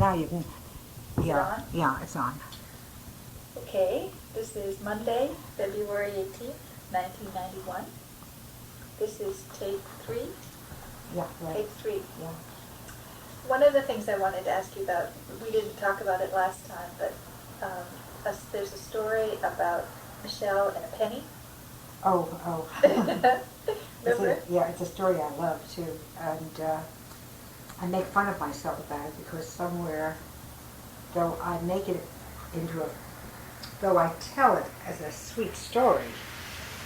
now you can, Is it yeah, on? yeah, it's on. Okay, this is Monday, February 18th, 1991. This is tape 3. Yeah, right. Tape 3. Yeah. One of the things I wanted to ask you about, we didn't talk about it last time, but there's a story about Michelle and a penny. Oh. Remember? It's a story I love too, and I make fun of myself about it because somewhere, though I make it into a, though I tell it as a sweet story,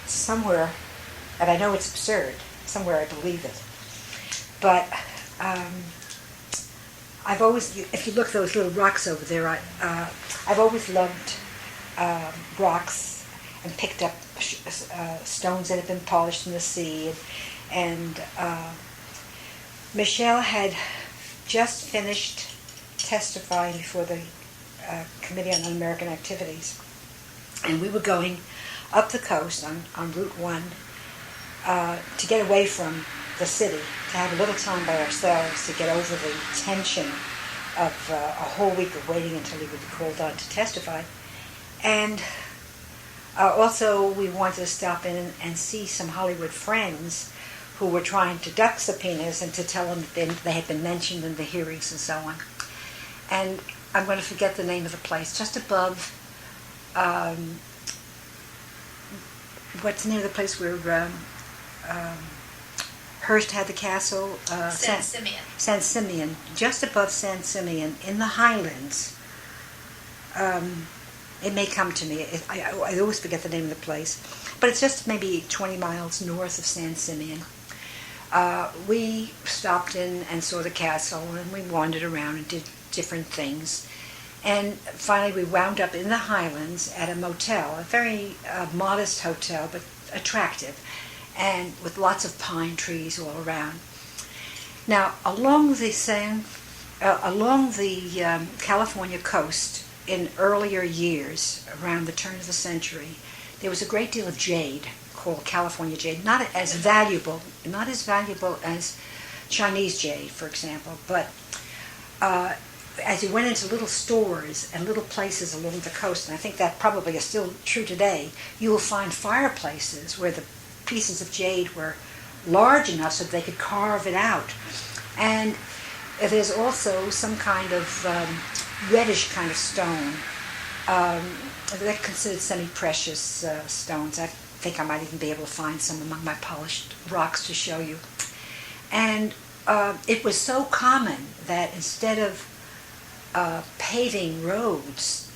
somewhere, and I know it's absurd, somewhere I believe it. But I've always, if you look at those little rocks over there, I've always loved rocks and picked up stones that have been polished in the sea. And Michelle had just finished testifying before the Committee on Un-American Activities. And we were going up the coast on Route 1 to get away from the city, to have a little time by ourselves to get over the tension of a whole week of waiting until he would be called on to testify. And also we wanted to stop in and see some Hollywood friends who were trying to duck subpoenas and to tell them that they had been mentioned in the hearings and so on. And I'm going to forget the name of the place, just above, what's the name of the place where Hearst had the castle? San Simeon. San Simeon, just above San Simeon, in the Highlands. It may come to me. I always forget the name of the place. But it's just maybe 20 miles north of San Simeon. We stopped in and saw the castle, and we wandered around and did different things. And finally we wound up in the Highlands at a motel, a very modest hotel, but attractive, and with lots of pine trees all around. Now, along the California coast in earlier years, around the turn of the century, there was a great deal of jade called California jade, not as valuable as Chinese jade, for example, but as you went into little stores and little places along the coast, and I think that probably is still true today, you will find fireplaces where the pieces of jade were large enough so that they could carve it out. And there's also some kind of reddish kind of stone. They're considered semi-precious stones. I think I might even be able to find some among my polished rocks to show you. And it was so common that instead of paving roads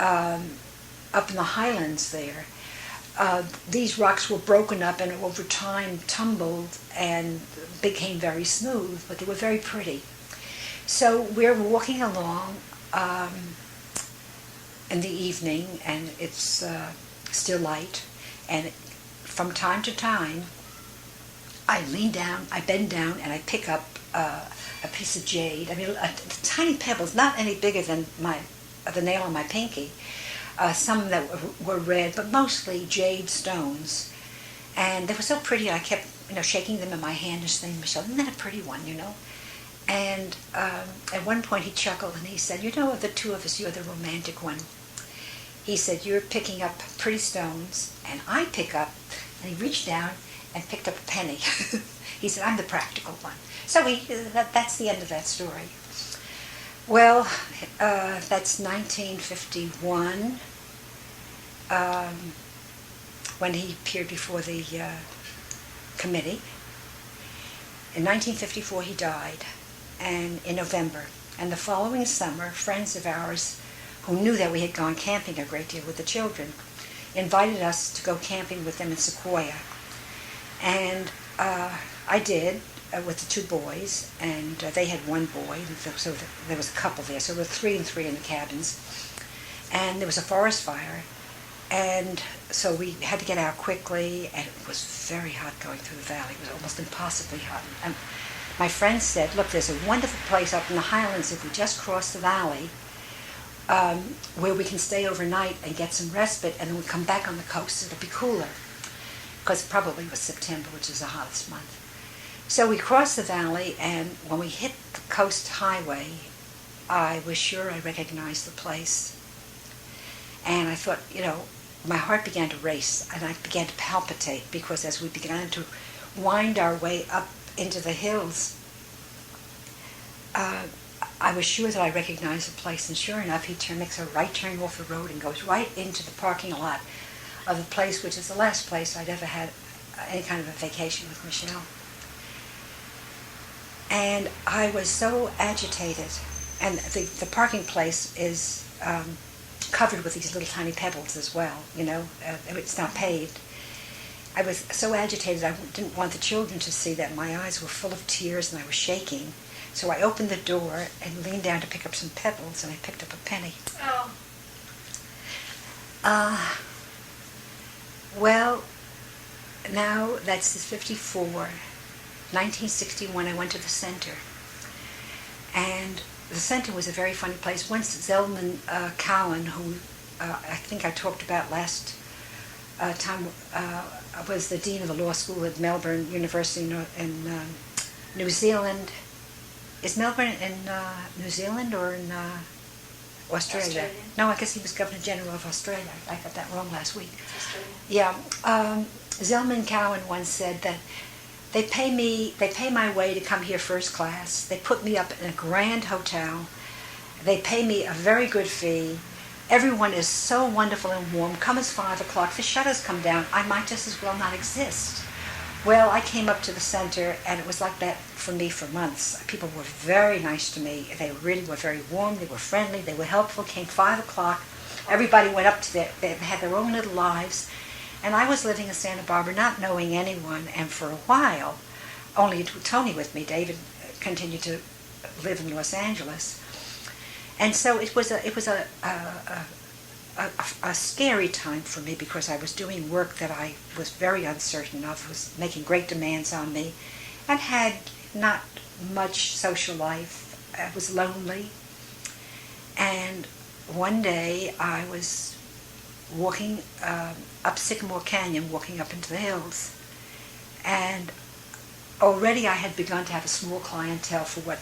up in the highlands there, these rocks were broken up and over time tumbled and became very smooth, but they were very pretty. So we're walking along in the evening, and it's still light, and from time to time I lean down, I bend down, and I pick up a piece of jade. I mean, tiny pebbles, not any bigger than the nail on my pinky. Some that were red, but mostly jade stones. And they were so pretty, I kept, shaking them in my hand and saying, "Michelle, isn't that a pretty one, And at one point he chuckled and he said, "Of the two of us, you're the romantic one." He said, "You're picking up pretty stones, and I pick up," and he reached down and picked up a penny. He said, "I'm the practical one." So that's the end of that story. Well, that's 1951, when he appeared before the committee. In 1954 he died, and in November. And the following summer, friends of ours who knew that we had gone camping a great deal with the children invited us to go camping with them in Sequoia. And I did, with the two boys, and they had one boy, so there was a couple there, so there were 3 and 3 in the cabins. And there was a forest fire, and so we had to get out quickly, and it was very hot going through the valley. It was almost impossibly hot. And my friend said, "Look, there's a wonderful place up in the highlands if we just cross the valley, where we can stay overnight and get some respite, and then we come back on the coast, it'll be cooler." Because it probably was September, which is the hottest month. So we crossed the valley, and when we hit the coast highway, I was sure I recognized the place. And I thought, my heart began to race and I began to palpitate because as we began to wind our way up into the hills, I was sure that I recognized the place. And sure enough, he makes a right turn off the road and goes right into the parking lot of the place, which is the last place I'd ever had any kind of a vacation with Michelle. And I was so agitated. And the parking place is covered with these little tiny pebbles as well, it's not paved. I was so agitated I didn't want the children to see that my eyes were full of tears and I was shaking. So I opened the door and leaned down to pick up some pebbles, and I picked up a penny. Oh. Well, now that's 54. 1961, I went to the center. And the center was a very funny place. Once Zelman Cowan, who I think I talked about last time, was the dean of the law school at Melbourne University in New Zealand. Is Melbourne in New Zealand or in Australia? No, I guess he was Governor General of Australia. I got that wrong last week. Yeah. Zelman Cowan once said that they pay my way to come here first class. They put me up in a grand hotel. They pay me a very good fee. Everyone is so wonderful and warm. Come as 5 o'clock. The shutters come down. I might just as well not exist. Well, I came up to the center, and it was like that for me for months. People were very nice to me. They really were very warm. They were friendly. They were helpful. Came 5 o'clock. Everybody went up to they had their own little lives. And I was living in Santa Barbara, not knowing anyone. And for a while, only Tony with me. David continued to live in Los Angeles. And so it was a scary time for me because I was doing work that I was very uncertain of, was making great demands on me, and had not much social life. I was lonely. And one day I was walking up Sycamore Canyon, walking up into the hills, and already I had begun to have a small clientele for what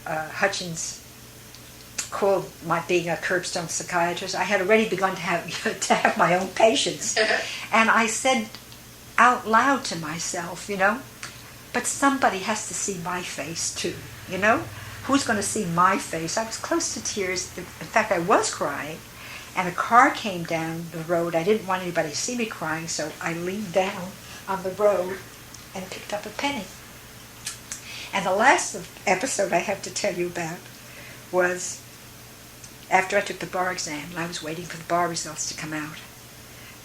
Hutchins called my being a curbstone psychiatrist. I had already begun to have my own patients. And I said out loud to myself, but somebody has to see my face too, Who's going to see my face? I was close to tears. In fact, I was crying. And a car came down the road. I didn't want anybody to see me crying, so I leaned down on the road and picked up a penny. And the last episode I have to tell you about was after I took the bar exam, and I was waiting for the bar results to come out.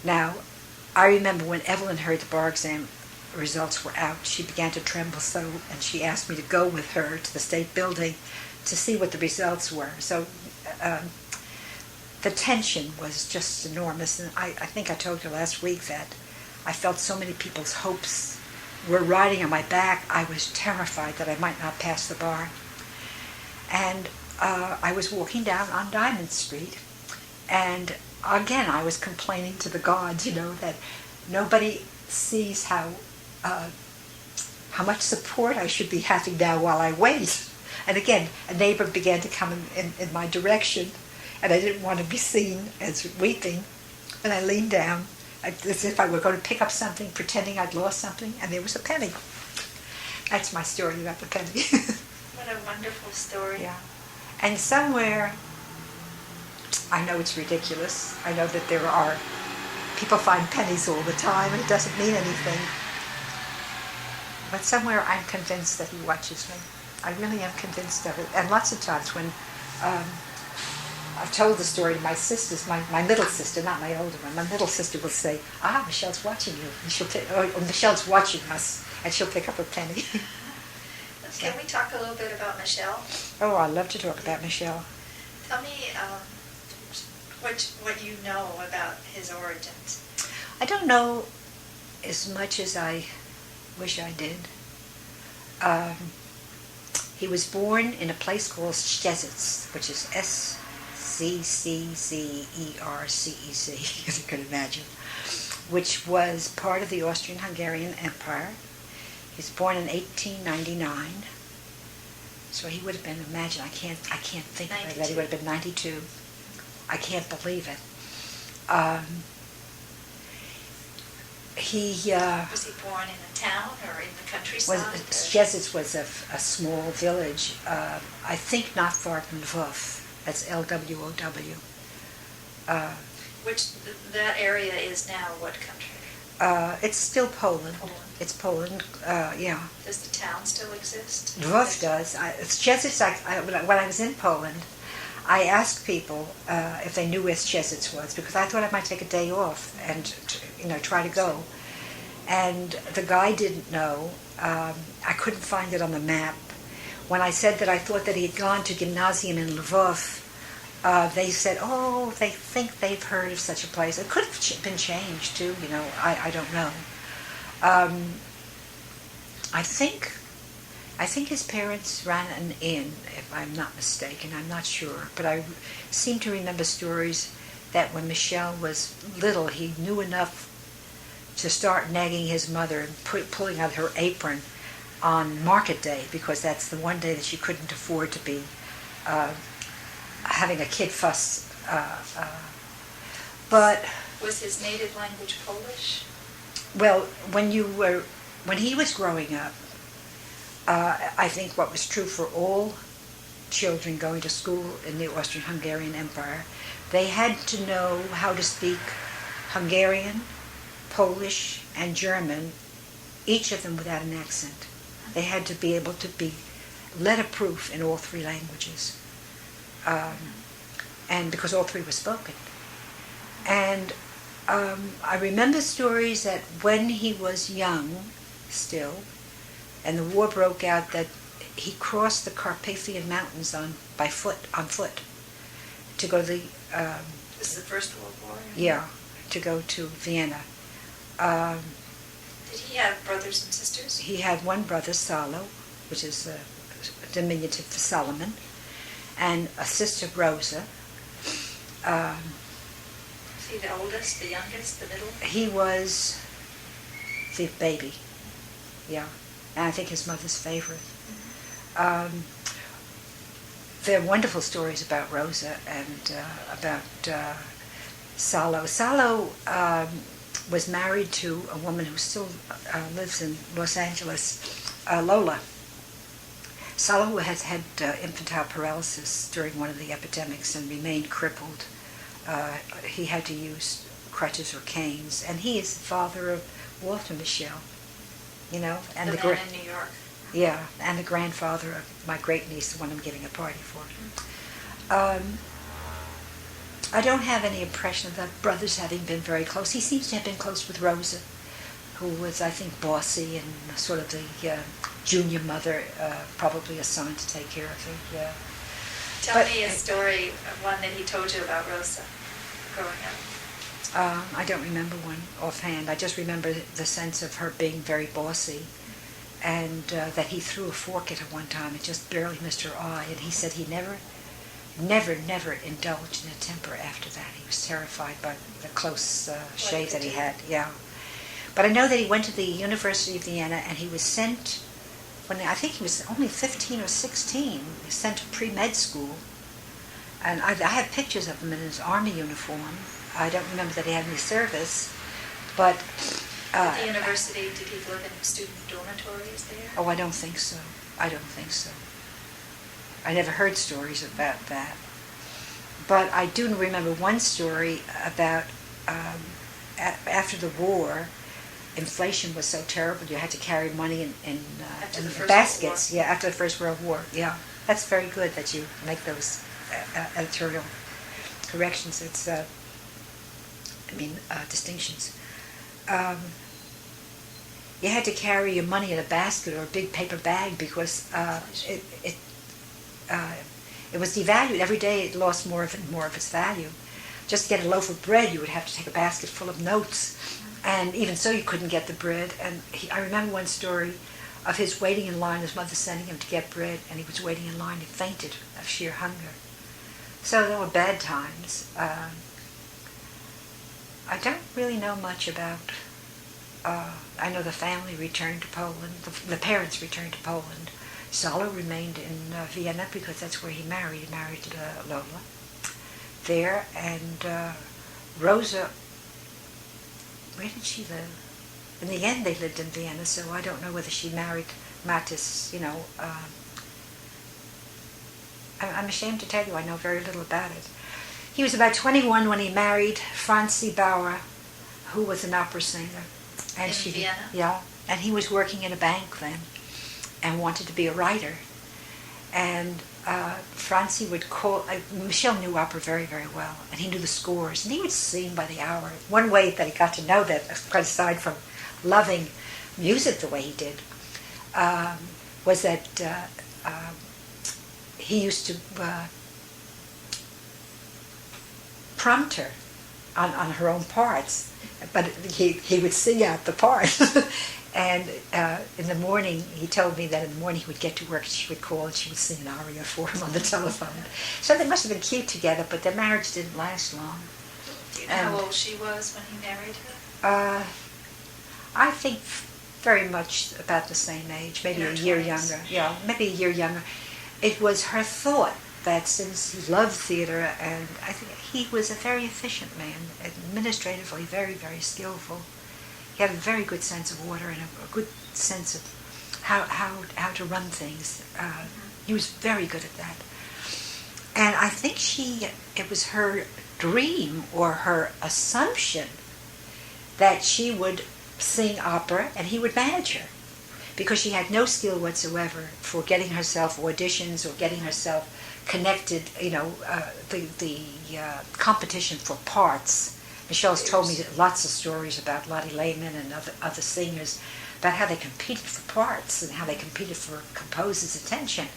Now, I remember when Evelyn heard the bar exam results were out, she began to tremble so, and she asked me to go with her to the state building to see what the results were. So the tension was just enormous, and I think I told you last week that I felt so many people's hopes were riding on my back. I was terrified that I might not pass the bar. And I was walking down on Diamond Street, and again I was complaining to the gods, that nobody sees how much support I should be having now while I wait. And again, a neighbor began to come in my direction, and I didn't want to be seen as weeping. And I leaned down as if I were going to pick up something, pretending I'd lost something, and there was a penny. That's my story about the penny. What a wonderful story. Yeah. And somewhere, I know it's ridiculous. I know that there are people find pennies all the time, and it doesn't mean anything. But somewhere I'm convinced that he watches me. I really am convinced of it. And lots of times when I've told the story to my sisters, my middle sister, not my older one, my middle sister will say, Michelle's watching you. And or Michelle's watching us, and she'll pick up a penny. Can we talk a little bit about Michelle? Oh, I love to talk about Michelle. Tell me what you know about his origins. I don't know as much as I wish I did. He was born in a place called Szczecin, which is Sccezercec, as you can imagine, which was part of the Austrian-Hungarian Empire. He was born in 1899. So he would have been, imagine, I can't think of it, that he 92. would have been 92. I can't believe it. He Was he born in a town or in the countryside? Szczecic was a small village, I think not far from Lwów. That's L-W-O-W. Which, that area is now what country? It's still Poland. Poland. It's Poland, yeah. Does the town still exist? Lwów does. Szczecic, when I was in Poland, I asked people if they knew where Szczecic was, because I thought I might take a day off and try to go. And the guy didn't know. I couldn't find it on the map. When I said that I thought that he had gone to gymnasium in Lwów, they said, oh, they think they've heard of such a place. It could have been changed too, I don't know. I think his parents ran an inn, if I'm not mistaken. I'm not sure. But I seem to remember stories that when Michel was little, he knew enough to start nagging his mother and pulling out her apron on market day, because that's the one day that she couldn't afford to be having a kid fuss. But Was his native language Polish? well, when he was growing up, I think what was true for all children going to school in the Austrian-Hungarian Empire, they had to know how to speak Hungarian, Polish, and German, each of them without an accent. They had to be able to be letter-proof in all three languages, and because all three were spoken. And I remember stories that when he was young, still, and the war broke out, that he crossed the Carpathian Mountains on foot, to go to the This is the First World War? to go to Vienna. Did he have brothers and sisters? He had one brother, Salo, which is a diminutive for Solomon, and a sister, Rosa. Is he the oldest, the youngest, the middle? He was the baby, yeah, and I think his mother's favorite. There are wonderful stories about Rosa and about Salo. Salo was married to a woman who still lives in Los Angeles, Lola. Salo has had infantile paralysis during one of the epidemics and remained crippled. He had to use crutches or canes, and he is the father of Walter Michel, and the man in New York. Yeah, and the grandfather of my great niece, the one I'm giving a party for. I don't have any impression of the brothers having been very close. He seems to have been close with Rosa, who was, I think, bossy and sort of the junior mother, probably assigned to take care of the... Tell me a story, one that he told you about Rosa growing up. I don't remember one offhand. I just remember the sense of her being very bossy, and that he threw a fork at her one time and just barely missed her eye, and he said he never indulged in a temper after that. He was terrified by the close shave that he had, yeah. But I know that he went to the University of Vienna, and he was sent, when I think he was only 15 or 16, he was sent to pre-med school. And I have pictures of him in his army uniform. I don't remember that he had any service, but... At the university, did he live in student dormitories there? Oh, I don't think so. I never heard stories about that. But I do remember one story about after the war, inflation was so terrible you had to carry money in baskets. Yeah, after the First World War. Yeah, that's very good that you make those editorial corrections. It's distinctions. You had to carry your money in a basket or a big paper bag because it was devalued. Every day it lost more of its value. Just to get a loaf of bread, you would have to take a basket full of notes. And even so, you couldn't get the bread. And I remember one story of his waiting in line, his mother sending him to get bread, and he was waiting in line and fainted of sheer hunger. So there were bad times. I don't really know much about... I know the family returned to Poland. The parents returned to Poland. Salo remained in Vienna because that's where he married. He married Lola there, and Rosa, where did she live? In the end, they lived in Vienna, so I don't know whether she married Mattis, I'm ashamed to tell you, I know very little about it. He was about 21 when he married Francie Bauer, who was an opera singer. And in Vienna? Yeah, and he was working in a bank then and wanted to be a writer. And Francie would call, Michel knew opera very, very well, and he knew the scores, and he would sing by the hour. One way that he got to know that, quite aside from loving music the way he did, was that he used to prompt her on her own parts, but he would sing out the part. And in the morning, he told me that in the morning he would get to work, she would call and she would sing an aria for him on the telephone. So they must have been cute together, but their marriage didn't last long. Do you know how old she was when he married her? I think very much about the same age, maybe a year 20s. younger. Yeah, maybe a year younger. It was her thought that since he loved theater, and I think he was a very efficient man, administratively very, very skillful. He had a very good sense of order and a good sense of how to run things. He was very good at that. And I think it was her dream or her assumption that she would sing opera and he would manage her, because she had no skill whatsoever for getting herself auditions or getting herself connected, the competition for parts. Michelle's told me lots of stories about Lottie Lehman and other singers about how they competed for parts and how they competed for composers' attention.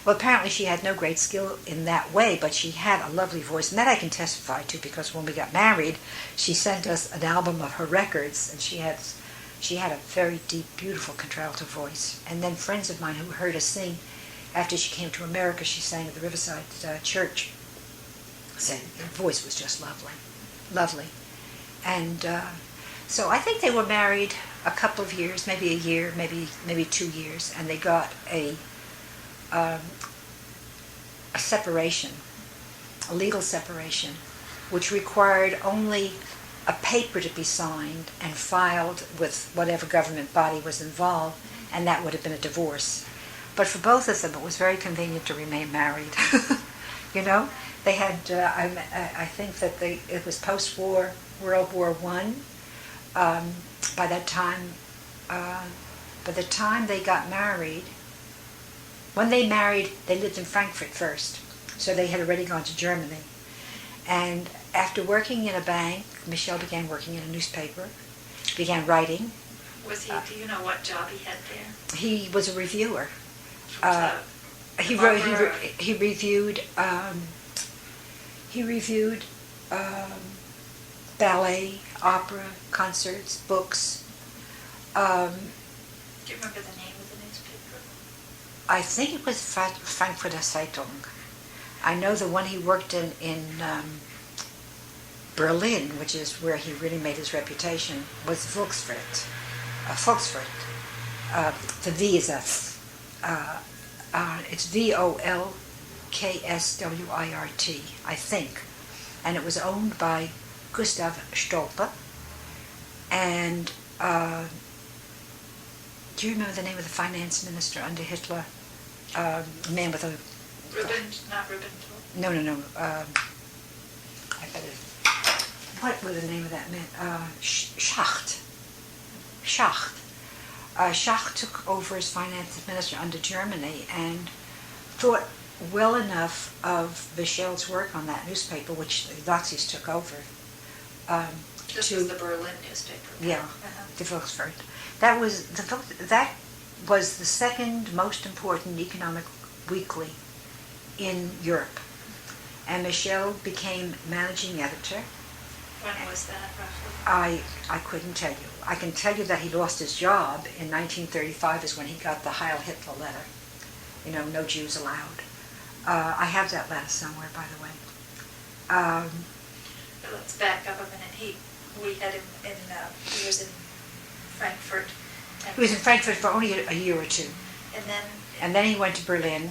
Well, apparently she had no great skill in that way, but she had a lovely voice, and that I can testify to, because when we got married, she sent us an album of her records, and she had a very deep, beautiful contralto voice. And then friends of mine who heard her sing after she came to America, she sang at the Riverside Church, said her voice was just lovely. Lovely. And so I think they were married a couple of years, maybe a year, maybe 2 years, and they got a separation, a legal separation, which required only a paper to be signed and filed with whatever government body was involved, and that would have been a divorce. But for both of them, it was very convenient to remain married. They had, I think that it was post-war, World War I. By the time they got married, when they married, they lived in Frankfurt first. So they had already gone to Germany. And after working in a bank, Michel began working in a newspaper, began writing. Was he? Do you know what job he had there? He was a reviewer. He reviewed ballet, opera, concerts, books. Do you remember the name of the newspaper? I think it was Frankfurter Zeitung. I know the one he worked in Berlin, which is where he really made his reputation, was Volkswirt. The V is it's Volkswirt, I think. And it was owned by Gustav Stolpe. And do you remember the name of the finance minister under Hitler? A man with a... Not Ribbentrop. No. What was the name of that man? Schacht. Schacht took over as finance minister under Germany and thought well enough of Michel's work on that newspaper, which the Nazis took over. This was the Berlin newspaper. Yeah, the Volkswirt. That was the second most important economic weekly in Europe. And Michel became managing editor. When was that, roughly? I couldn't tell you. I can tell you that he lost his job in 1935 is when he got the Heil Hitler letter. No Jews allowed. I have that letter somewhere, by the way. Let's back up a minute. He was in Frankfurt. He was in Frankfurt for only a year or two. And then and then he went to Berlin,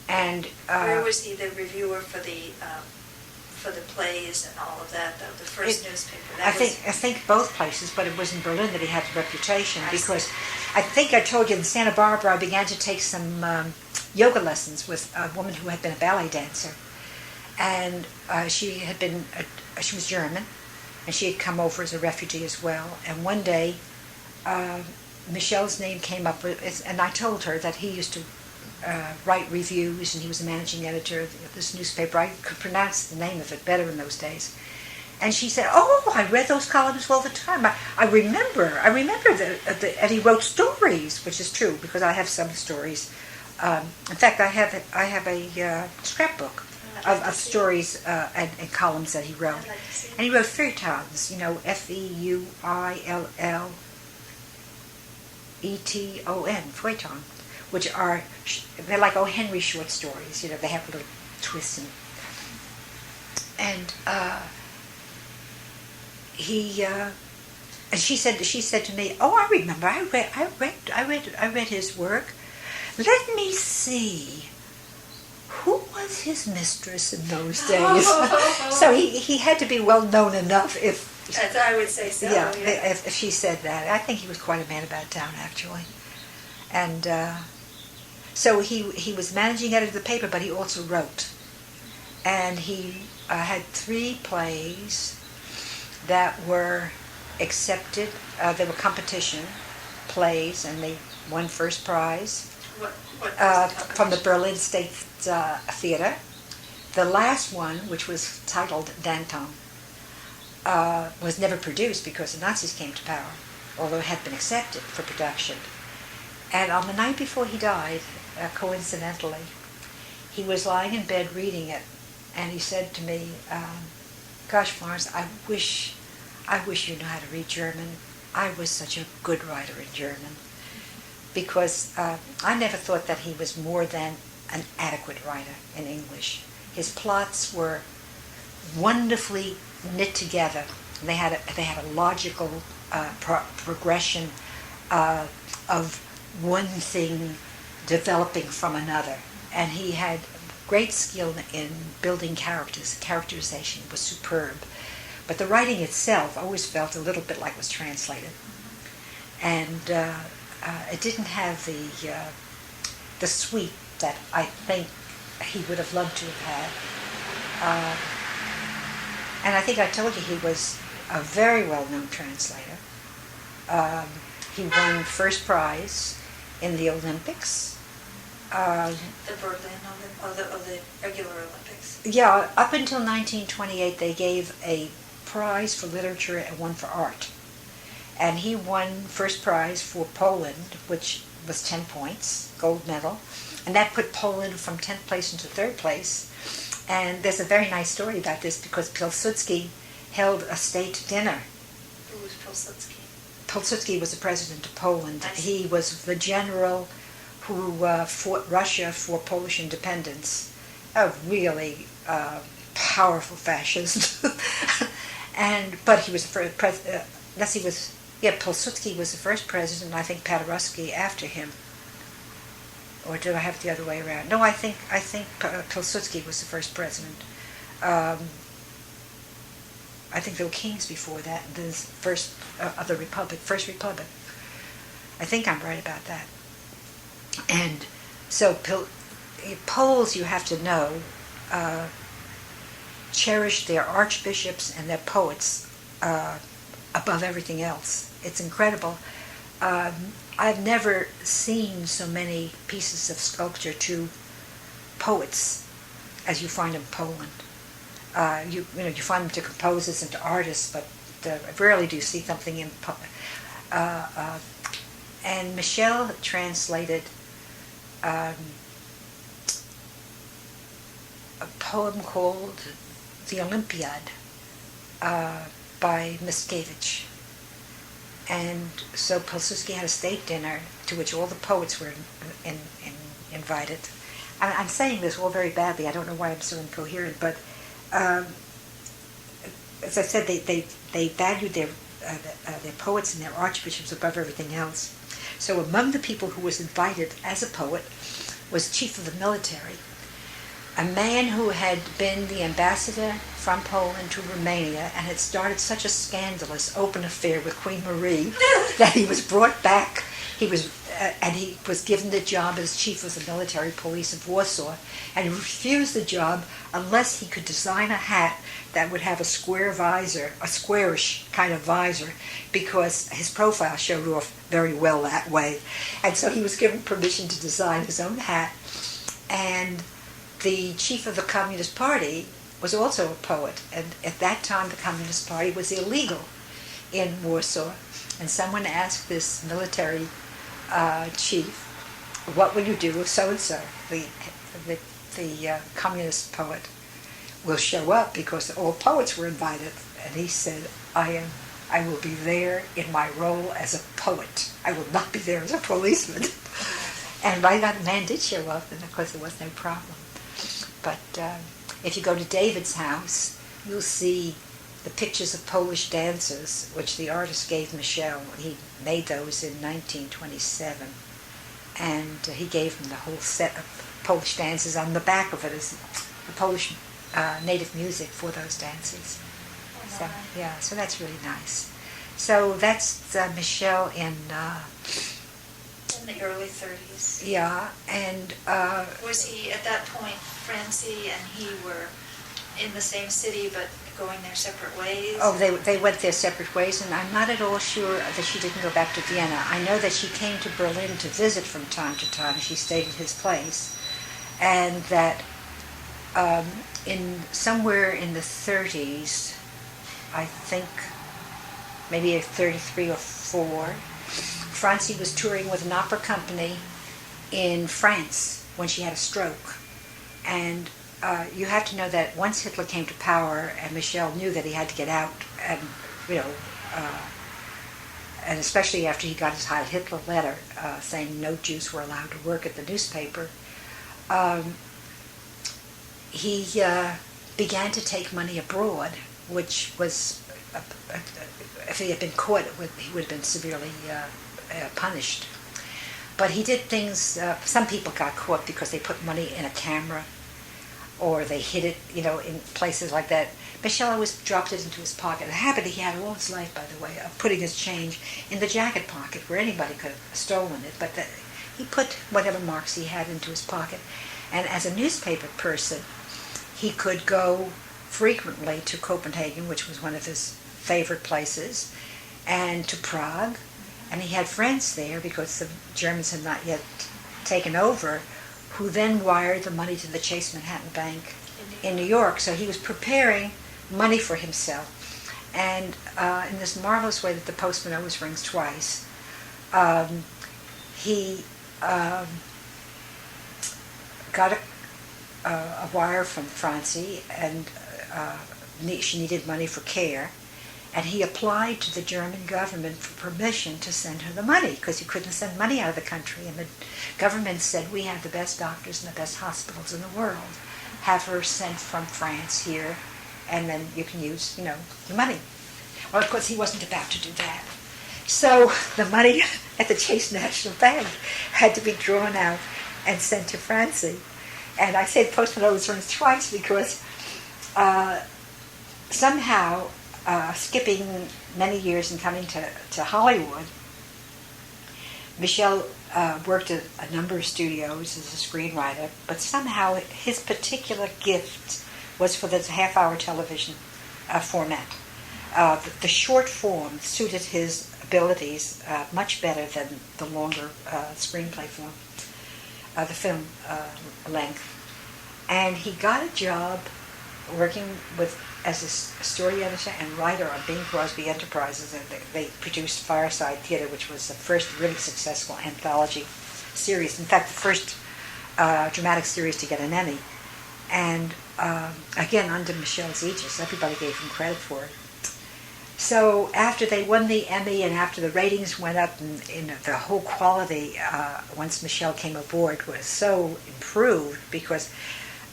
and Where was he the reviewer for the plays and all of that, though? The first newspaper. I think both places, but it was in Berlin that he had the reputation, I because see. I think I told you in Santa Barbara I began to take some yoga lessons with a woman who had been a ballet dancer, and she was German, and she had come over as a refugee as well. And one day, Michel's name came up, and I told her that he used to write reviews, and he was the managing editor of this newspaper. I could pronounce the name of it better in those days. And she said, "Oh, I read those columns all the time. I remember that and he wrote stories," which is true, because I have some stories. In fact, I have a scrapbook of stories and columns that he wrote. I'd like to see it. And he wrote feuilletons, Feuilleton, feuilleton, which they're like O. Henry short stories. They have little twists and and she said to me, "Oh, I remember. I read his work. Let me see. Who was his mistress in those days?" So he had to be well known enough I would say so. yeah, if she said that. I think he was quite a man about town, actually. And so he was managing editor of the paper, but he also wrote. And he had 3 plays that were accepted. They were competition plays, and they won first prize What was the from the competition? Berlin State Theater. The last one, which was titled Danton, was never produced because the Nazis came to power, although it had been accepted for production. And on the night before he died, coincidentally, he was lying in bed reading it, and he said to me, "Gosh, Florence, I wish you knew how to read German. I was such a good writer in German." Because I never thought that he was more than an adequate writer in English. His plots were wonderfully knit together. They had a logical progression of one thing developing from another, and he had great skill in building characters. Characterization was superb, but the writing itself I always felt a little bit like it was translated, and it didn't have the sweep that I think he would have loved to have had. And I think I told you he was a very well-known translator. He won first prize in the Olympics. The Berlin the regular Olympics. Yeah, up until 1928, they gave a prize for literature and one for art. And he won first prize for Poland, which was 10 points, gold medal. And that put Poland from 10th place into 3rd place. And there's a very nice story about this, because Pilsudski held a state dinner. Who was Pilsudski? Pilsudski was the president of Poland. I see. He was the general who fought Russia for Polish independence. A really powerful fascist. But he was the first president. Pilsudski was the first president. I think Paderewski after him. Or did I have it the other way around? No, I think Pilsudski was the first president. I think there were kings before that. The first of the republic, first republic. I think I'm right about that. And so Poles, you have to know, cherish their archbishops and their poets above everything else. It's incredible. I've never seen so many pieces of sculpture to poets as you find in Poland. You find them to composers and to artists, but rarely do you see something in. And Michel translated a poem called "The Olympiad" by Mickiewicz. And so Pilsudski had a state dinner to which all the poets were invited. I'm saying this all very badly. I don't know why I'm so incoherent, but as I said, they valued their poets and their archbishops above everything else. So among the people who was invited as a poet was chief of the military, a man who had been the ambassador from Poland to Romania and had started such a scandalous open affair with Queen Marie that he was brought back. He was given the job as chief of the military police of Warsaw, and he refused the job unless he could design a hat that would have a square visor, a squarish kind of visor, because his profile showed off very well that way. And so he was given permission to design his own hat. And the chief of the Communist Party was also a poet, and at that time the Communist Party was illegal in Warsaw. And someone asked this military chief, "What will you do with so-and-so? The communist poet will show up because all poets were invited." And he said, I will be there in my role as a poet. I will not be there as a policeman." And by that man did show up, and of course there was no problem. But if you go to David's house, you'll see the pictures of Polish dancers, which the artist gave Michel. He made those in 1927. And he gave him the whole set of Polish dances. On the back of it is the Polish native music for those dances. So, yeah, so that's really nice. So that's Michel in the early 30s. Yeah, and was he at that point, Francie and he were in the same city but going their separate ways? Oh, they went their separate ways, and I'm not at all sure that she didn't go back to Vienna. I know that she came to Berlin to visit from time to time. She stayed at his place, and that somewhere in the 30s, I think maybe 33 or 4, Francie was touring with an opera company in France when she had a stroke. And you have to know that once Hitler came to power and Michel knew that he had to get out, and and especially after he got his Heil Hitler letter saying no Jews were allowed to work at the newspaper, he began to take money abroad, which was, if he had been caught, he would have been severely punished. But he did things, some people got caught because they put money in a camera or they hid it, in places like that. Michel always dropped it into his pocket. A habit he had all his life, by the way, of putting his change in the jacket pocket where anybody could have stolen it. But he put whatever marks he had into his pocket. And as a newspaper person, he could go frequently to Copenhagen, which was one of his favorite places, and to Prague. And he had friends there because the Germans had not yet taken over, who then wired the money to the Chase Manhattan Bank in New York. So he was preparing money for himself. And in this marvelous way that the postman always rings twice, he got a wire from Francie, and she needed money for care. And he applied to the German government for permission to send her the money, because you couldn't send money out of the country. And the government said, we have the best doctors and the best hospitals in the world. Have her sent from France here, and then you can use, the money. Well, of course, he wasn't about to do that. So the money at the Chase National Bank had to be drawn out and sent to Francie. And I say the postman always rings twice because somehow, skipping many years and coming to Hollywood, Michel worked at a number of studios as a screenwriter, but somehow his particular gift was for the half-hour television format. The short form suited his abilities much better than the longer screenplay form, the film length. And he got a job working as a story editor and writer on Bing Crosby Enterprises, and they produced Fireside Theater, which was the first really successful anthology series. In fact, the first dramatic series to get an Emmy. And again, under Michel's aegis, everybody gave him credit for it. So after they won the Emmy and after the ratings went up, and the whole quality, once Michel came aboard, was so improved because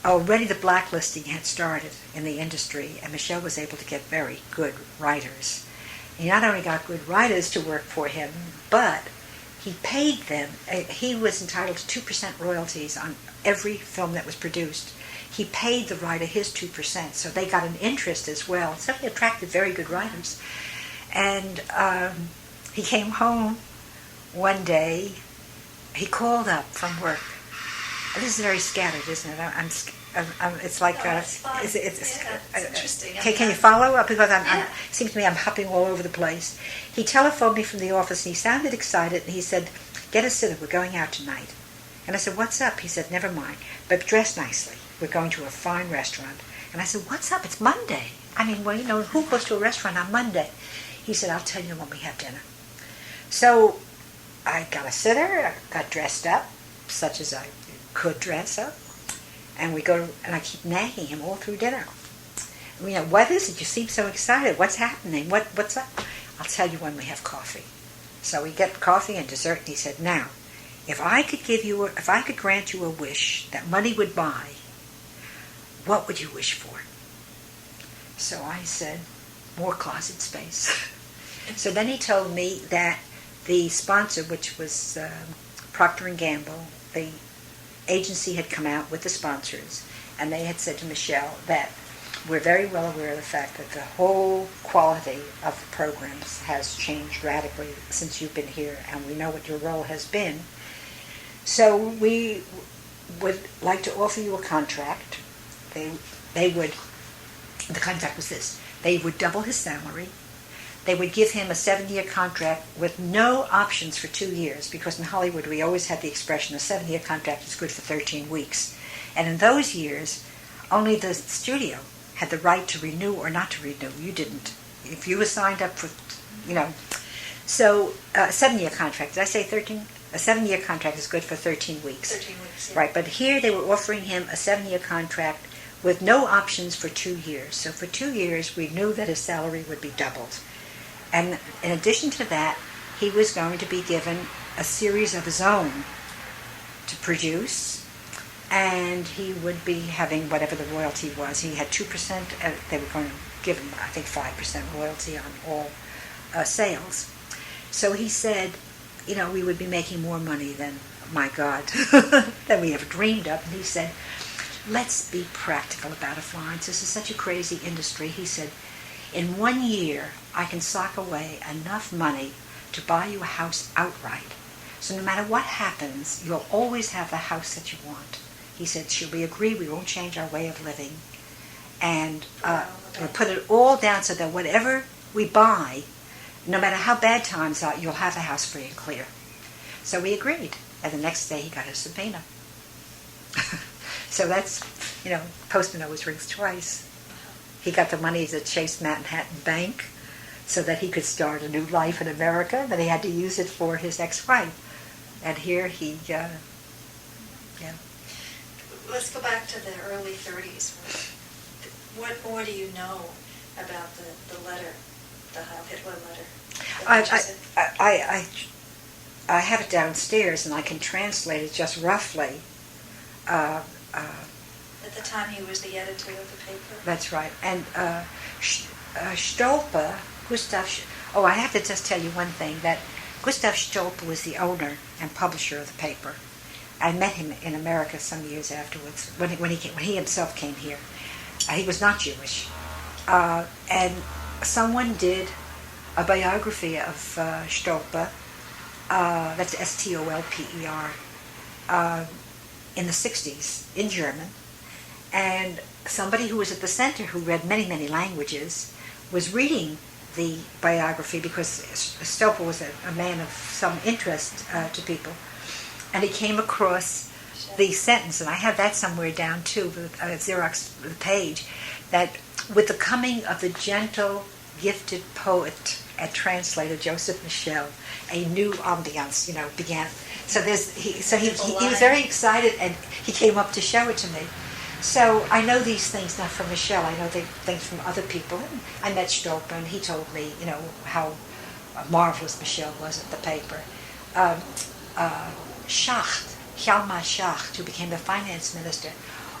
already the blacklisting had started in the industry, and Michel was able to get very good writers. He not only got good writers to work for him, but he paid them. He was entitled to 2% royalties on every film that was produced. He paid the writer his 2%, so they got an interest as well. So he attracted very good writers. And he came home one day. He called up from work. This is very scattered, isn't it? It's like it's fun. it's interesting. Can you follow up? Because it seems to me I'm hopping all over the place. He telephoned me from the office, and he sounded excited. And he said, "Get a sitter. We're going out tonight." And I said, "What's up?" He said, "Never mind, but dress nicely. We're going to a fine restaurant." And I said, "What's up? It's Monday. I mean, well, who goes to a restaurant on Monday?" He said, "I'll tell you when we have dinner." So I got a sitter. I got dressed up, such as I could dress up. And we go, and I keep nagging him all through dinner. What is it? You seem so excited. What's happening? What's up? I'll tell you when we have coffee. So we get coffee and dessert, and he said, "Now, if I could grant you a wish that money would buy, what would you wish for?" So I said, "More closet space." So then he told me that the sponsor, which was Procter & Gamble, the agency had come out with the sponsors, and they had said to Michelle that we're very well aware of the fact that the whole quality of the programs has changed radically since you've been here, and we know what your role has been. So we would like to offer you a contract. The contract was this: they would double his salary. They would give him a 7-year contract with no options for 2 years, because in Hollywood we always had the expression a 7-year contract is good for 13 weeks. And in those years, only the studio had the right to renew or not to renew. You didn't. If you were signed up for, So a 7-year contract, did I say 13? A 7-year contract is good for 13 weeks. 13 weeks, yeah. Right, but here they were offering him a 7-year contract with no options for 2 years. So for 2 years we knew that his salary would be doubled. And in addition to that, he was going to be given a series of his own to produce, and he would be having whatever the royalty was. He had 2%, they were going to give him, I think, 5% royalty on all sales. So he said, we would be making more money than, my God, than we ever dreamed of. And he said, "Let's be practical about it, Florence. This is such a crazy industry." He said, "In 1 year, I can sock away enough money to buy you a house outright. So no matter what happens, you'll always have the house that you want." He said, "Should we agree we won't change our way of living? And we'll put it all down so that whatever we buy, no matter how bad times are, you'll have the house free and clear." So we agreed. And the next day he got a subpoena. So that's, postman always rings twice. He got the money to Chase Manhattan Bank so that he could start a new life in America. Then he had to use it for his ex-wife. And here he, Let's go back to the early 30s. What more do you know about the letter, the Heil Hitler letter? I have it downstairs, and I can translate it just roughly. At the time he was the editor of the paper? That's right. And Stolpe, I have to just tell you one thing, that Gustav Stolpe was the owner and publisher of the paper. I met him in America some years afterwards, when he himself came here. He was not Jewish. And someone did a biography of Stolpe, that's Stolper, in the 60s, in German. And somebody who was at the center, who read many, many languages, was reading the biography, because Stolpe was a man of some interest to people. And he came across the sentence, and I have that somewhere down too, Xerox the page, that with the coming of the gentle, gifted poet and translator Joseph Michel, a new ambiance, began. So he was very excited, and he came up to show it to me. So I know these things not from Michel. I know things from other people. And I met Stolpe, and he told me, how marvelous Michel was at the paper. Schacht, Hjalmar Schacht, who became the finance minister,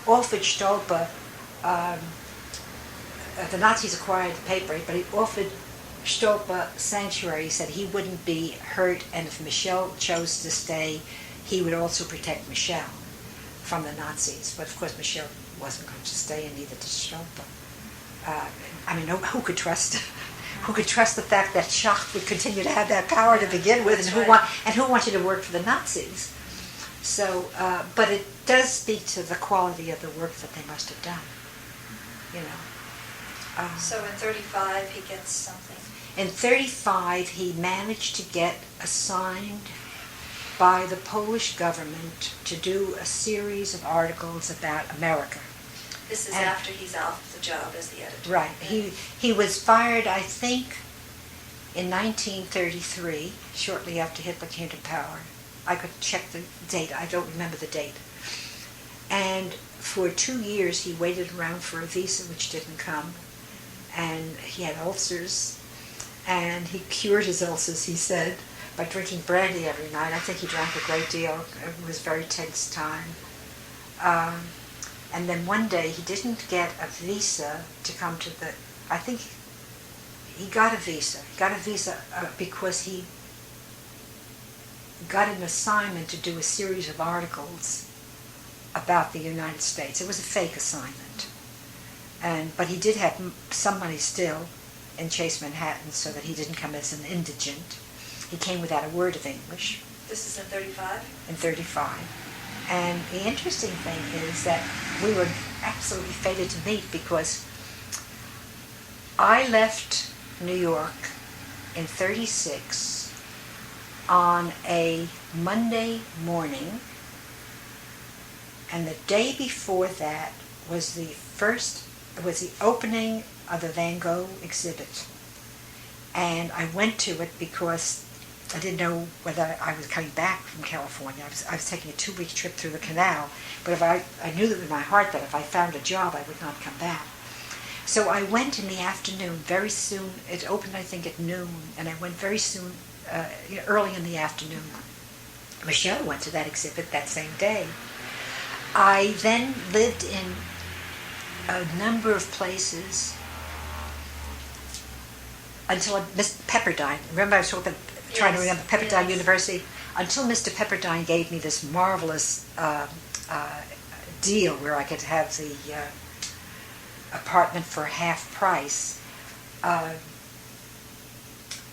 offered Stolpe. The Nazis acquired the paper, but he offered Stolpa sanctuary, said he wouldn't be hurt, and if Michelle chose to stay, he would also protect Michelle from the Nazis. But of course, Michelle wasn't going to stay, and neither did Stolpa. I mean, who could trust? Who could trust the fact that Schacht would continue to have that power to begin with, and who wanted to work for the Nazis? So, but it does speak to the quality of the work that they must have done. You know. So in 35 he gets something. In 35, he managed to get assigned by the Polish government to do a series of articles about America. This is after he's off the job as the editor. Right. He was fired, I think, in 1933, shortly after Hitler came to power. I could check the date. I don't remember the date. And for 2 years, he waited around for a visa, which didn't come. And he had ulcers. And he cured his ulcers, he said, by drinking brandy every night. I think he drank a great deal. It was a very tense time. And then one day he didn't get a visa to come to the, I think he got a visa. He got a visa because he got an assignment to do a series of articles about the United States. It was a fake assignment. But he did have some money still in Chase, Manhattan, so that he didn't come as an indigent. He came without a word of English. This is in 35? In 35. And the interesting thing is that we were absolutely fated to meet because I left New York in 36 on a Monday morning, and the day before that was the opening of the Van Gogh exhibit. And I went to it because I didn't know whether I was coming back from California. I was taking a 2-week trip through the canal, but if I knew that in my heart that if I found a job, I would not come back. So I went in the afternoon, very soon. It opened, I think, at noon, and I went very soon, early in the afternoon. Michelle went to that exhibit that same day. I then lived in a number of places until Miss Pepperdine. Remember I was trying to remember Pepperdine University? Until Mr. Pepperdine gave me this marvelous deal where I could have the apartment for half price. I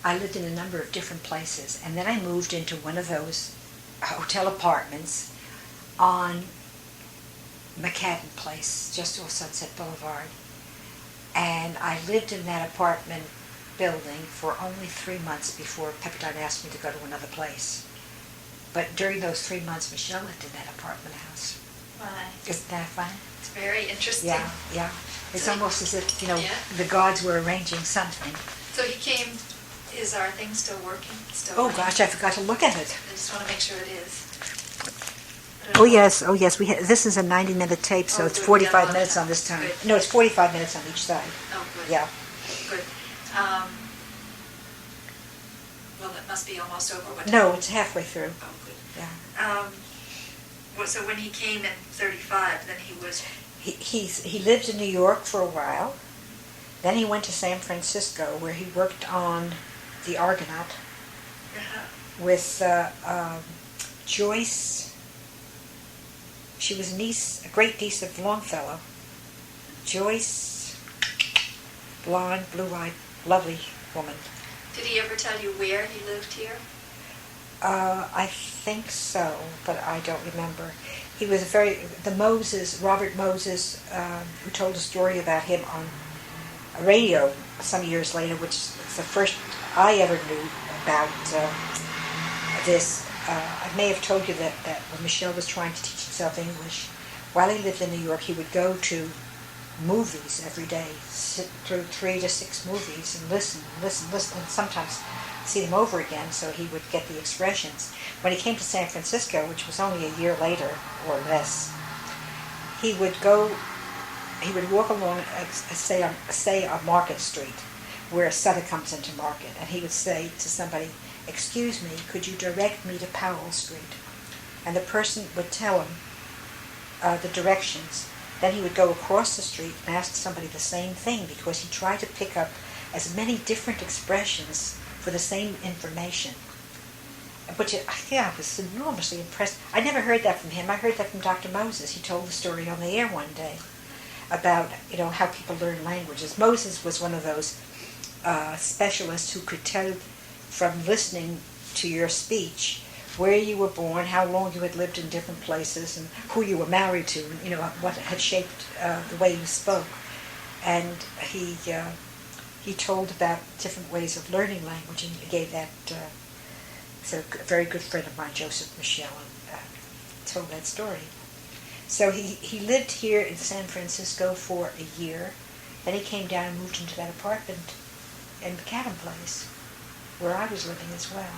lived in a number of different places, and then I moved into one of those hotel apartments on McCadden Place, just off Sunset Boulevard. And I lived in that apartment building for only 3 months before Pepperdine asked me to go to another place. But during those 3 months, Michelle lived in that apartment house. Right. Isn't that fun? It's very interesting. Yeah. It's almost as if, Yeah. the gods were arranging something. So he came, is our thing still working? Still Oh running? gosh, I forgot to look at it. I just want to make sure it is. Oh yes. This is a 90-minute tape, so Oh, it's good. 45 Yeah, minutes on this time. good. No, it's 45 minutes on each side. Oh, good. Yeah. Good. Well, it must be almost over. What No, time? it's halfway through. Oh, good. Yeah. So when he came in 35, then he was... He lived in New York for a while. Then he went to San Francisco, where he worked on the Argonaut with Joyce. She was a great niece of Longfellow. Joyce, blonde, blue-eyed, lovely woman. Did he ever tell you where he lived here? I think so, but I don't remember. He was Robert Moses, who told a story about him on a radio some years later, which is the first I ever knew about this. I may have told you that when Michelle was trying to teach himself English, while he lived in New York, he would go to movies every day, sit through 3 to 6 movies and listen, and sometimes see them over again so he would get the expressions. When he came to San Francisco, which was only a year later or less, he would walk along, say on Market Street, where Sutter comes into Market, and he would say to somebody, "Excuse me, could you direct me to Powell Street?" And the person would tell him the directions. Then he would go across the street and ask somebody the same thing, because he tried to pick up as many different expressions for the same information. Which I was enormously impressed. I never heard that from him. I heard that from Dr. Moses. He told the story on the air one day about how people learn languages. Moses was one of those specialists who could tell from listening to your speech where you were born, how long you had lived in different places, and who you were married to, and what had shaped the way you spoke. And he told about different ways of learning language, and he gave that. So a very good friend of mine, Joseph Michel, told that story. So he lived here in San Francisco for a year. Then he came down and moved into that apartment in McAdam Place, where I was living as well.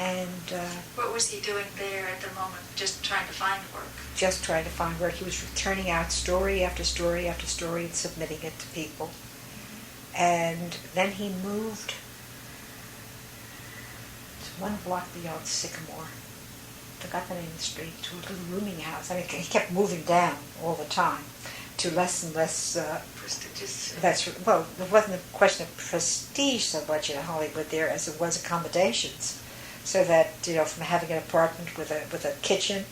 And what was he doing there at the moment? Just trying to find work? Just trying to find work. He was turning out story after story after story and submitting it to people. And then he moved to one block beyond Sycamore. Forgot the name of the street, to a little rooming house. I mean, he kept moving down all the time to less and less prestigious. Well, it wasn't a question of prestige so much in Hollywood there as it was accommodations. So that from having an apartment with a kitchen,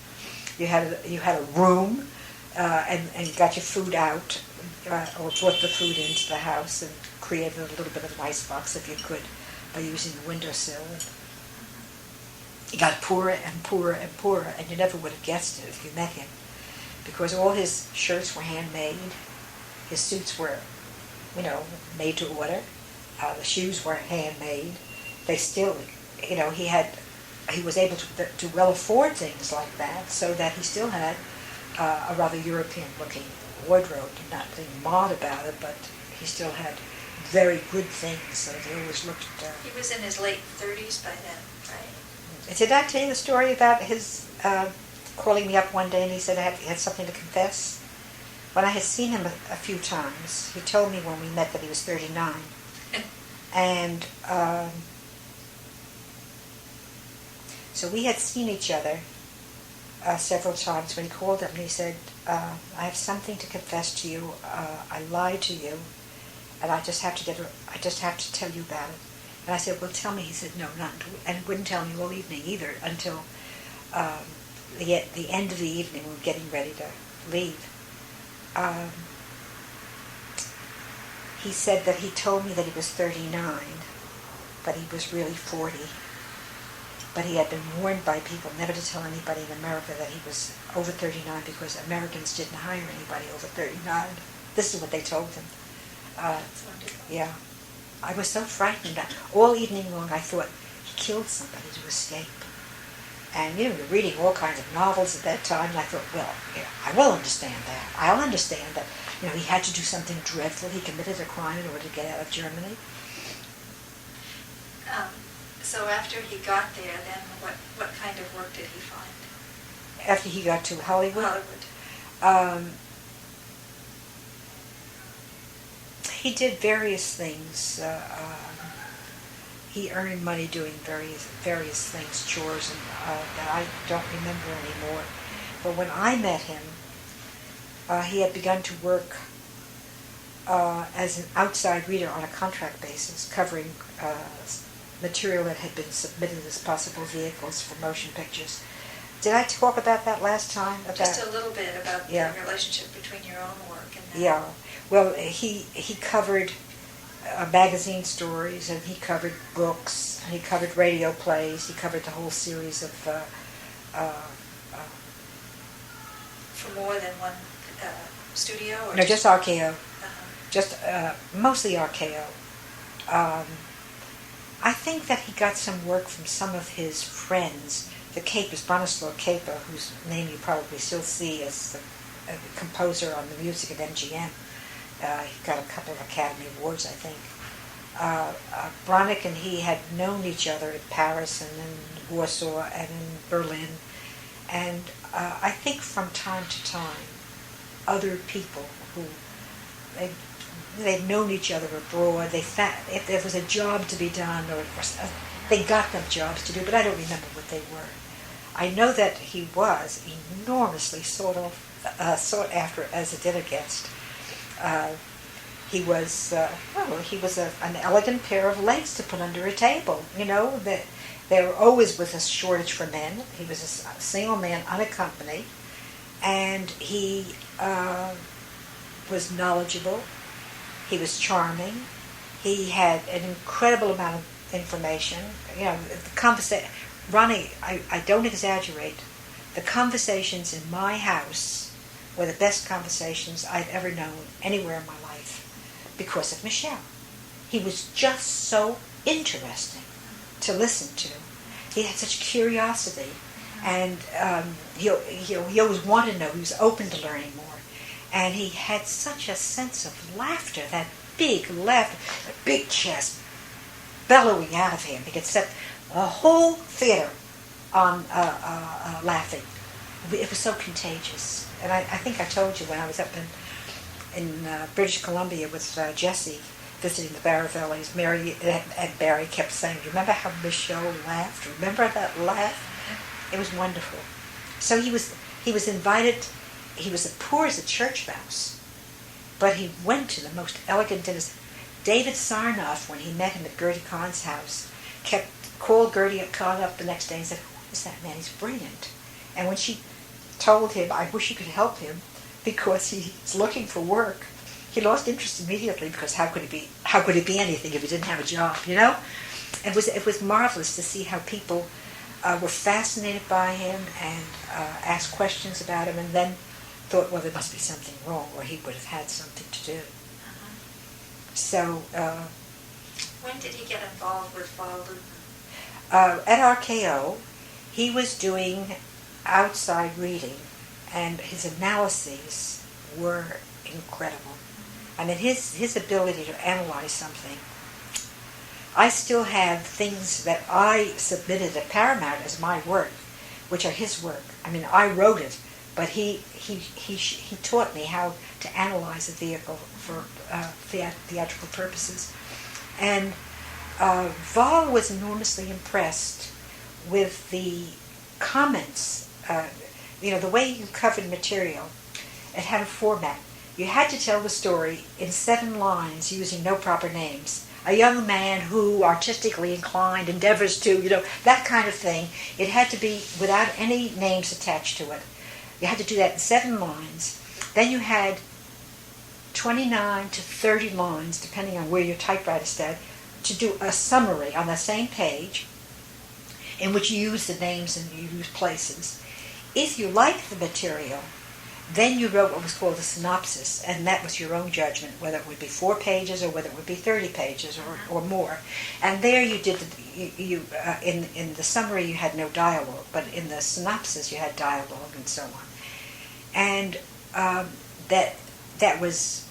you had a room, and you got your food out, or brought the food into the house and created a little bit of an icebox if you could by using the windowsill. He got poorer and poorer and poorer, and you never would have guessed it if you met him, because all his shirts were handmade, his suits were, made to order, the shoes were handmade. They still, he was able to well afford things like that, so that he still had a rather European-looking wardrobe. Not being mod about it, but he still had very good things, so they always looked. He was in his late 30s by then, right? Did I tell you the story about his calling me up one day and he said he had something to confess? When I had seen him a few times, he told me when we met that he was 39. And so we had seen each other several times. When he called up and he said, I have something to confess to you. I lied to you, and I just have to tell you about it. And I said, well, tell me. He said, no, not until, and wouldn't tell me all evening either until the end of the evening. We were getting ready to leave. He said that he told me that he was 39, but he was really 40. But he had been warned by people never to tell anybody in America that he was over 39 because Americans didn't hire anybody over 39. This is what they told him. That's wonderful. Yeah. I was so frightened. All evening long I thought, he killed somebody to escape. And, you're reading all kinds of novels at that time, and I thought, well, I will understand that. I'll understand that, he had to do something dreadful. He committed a crime in order to get out of Germany. So after he got there, then what kind of work did he find? After he got to Hollywood? He did various things. He earned money doing various things, chores, and that I don't remember anymore. But when I met him, he had begun to work as an outside reader on a contract basis, covering material that had been submitted as possible vehicles for motion pictures. Did I talk about that last time? Just a little bit about the relationship between your own work and that. Yeah. Well, he covered magazine stories, and he covered books, and he covered radio plays. He covered the whole series of... For more than one studio? Or no, just RKO. Uh-huh. Just mostly RKO. I think that he got some work from some of his friends. The Capers, Bronislaw Caper, whose name you probably still see as the composer on the music at MGM. He got a couple of Academy Awards, I think. Bronick and he had known each other in Paris and in Warsaw and in Berlin. And I think from time to time, other people who they'd known each other abroad, they found, if there was a job to be done, or they got them jobs to do, but I don't remember what they were. I know that he was enormously sought after as a dinner guest. He was, an elegant pair of legs to put under a table. That there always was a shortage for men. He was a single man, unaccompanied, and he was knowledgeable. He was charming. He had an incredible amount of information. The conversation. Ronnie, I don't exaggerate. The conversations in my house were the best conversations I've ever known anywhere in my life because of Michel. He was just so interesting to listen to. He had such curiosity, and he always wanted to know. He was open to learning more. And he had such a sense of laughter, that big laughter, a big chest bellowing out of him. He could set a whole theater on laughing. It was so contagious. And I think I told you when I was up in British Columbia with Jesse visiting the Baravellis, Mary and Barry kept saying, "Remember how Michel laughed? Remember that laugh?" It was wonderful. So he was invited. He was as poor as a church mouse, but he went to the most elegant dinners. David Sarnoff, when he met him at Gertie Kahn's house, called Gertie Kahn up the next day and said, "Who is that man? He's brilliant." And when she told him, "I wish you could help him because he's looking for work," he lost interest immediately, because how could he be anything if he didn't have a job? It was marvelous to see how people were fascinated by him and asked questions about him, and then thought, well, there must be something wrong, or he would have had something to do. So, when did he get involved with Val Lewton? at RKO, he was doing outside reading, and his analyses were incredible. I mean, his ability to analyze something. I still have things that I submitted at Paramount as my work, which are his work. I mean, I wrote it, but he taught me how to analyze a vehicle for theatrical purposes. And Val was enormously impressed with the comments, the way you covered material. It had a format. You had to tell the story in 7 lines using no proper names. A young man who, artistically inclined, endeavors to, that kind of thing. It had to be without any names attached to it. You had to do that in 7 lines. Then you had 29 to 30 lines, depending on where your typewriter stood, to do a summary on the same page in which you use the names and you use places. If you liked the material, then you wrote what was called a synopsis, and that was your own judgment, whether it would be 4 pages or whether it would be 30 pages or more. And there you did, in the summary you had no dialogue, but in the synopsis you had dialogue and so on. And that was,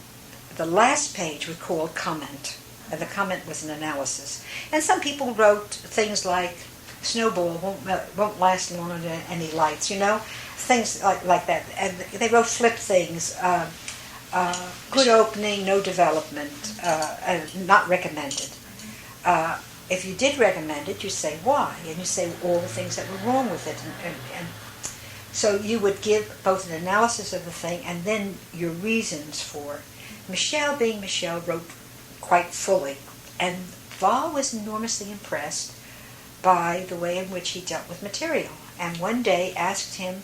the last page was called comment, and the comment was an analysis. And some people wrote things like, "Snowball won't last long under any lights," things like that. And they wrote flip things, good opening, no development, not recommended. If you did recommend it, you say why, and you say all the things that were wrong with it. And so you would give both an analysis of the thing and then your reasons for it. Michel, being Michel, wrote quite fully, and Val was enormously impressed by the way in which he dealt with material, and one day asked him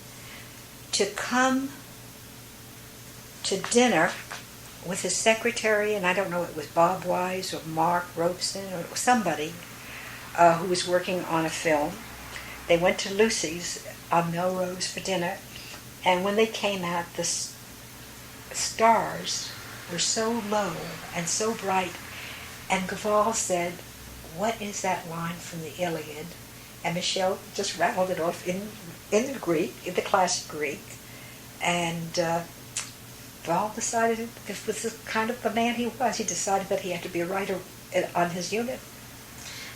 to come to dinner with his secretary, and I don't know, it was Bob Wise or Mark Robeson or somebody who was working on a film. They went to Lucy's on Melrose for dinner, and when they came out, the stars were so low and so bright, and Gaval said, "What is that line from the Iliad?" And Michel just rattled it off in the Greek, in the classic Greek, and Val decided this was the kind of the man he was. He decided that he had to be a writer on his unit.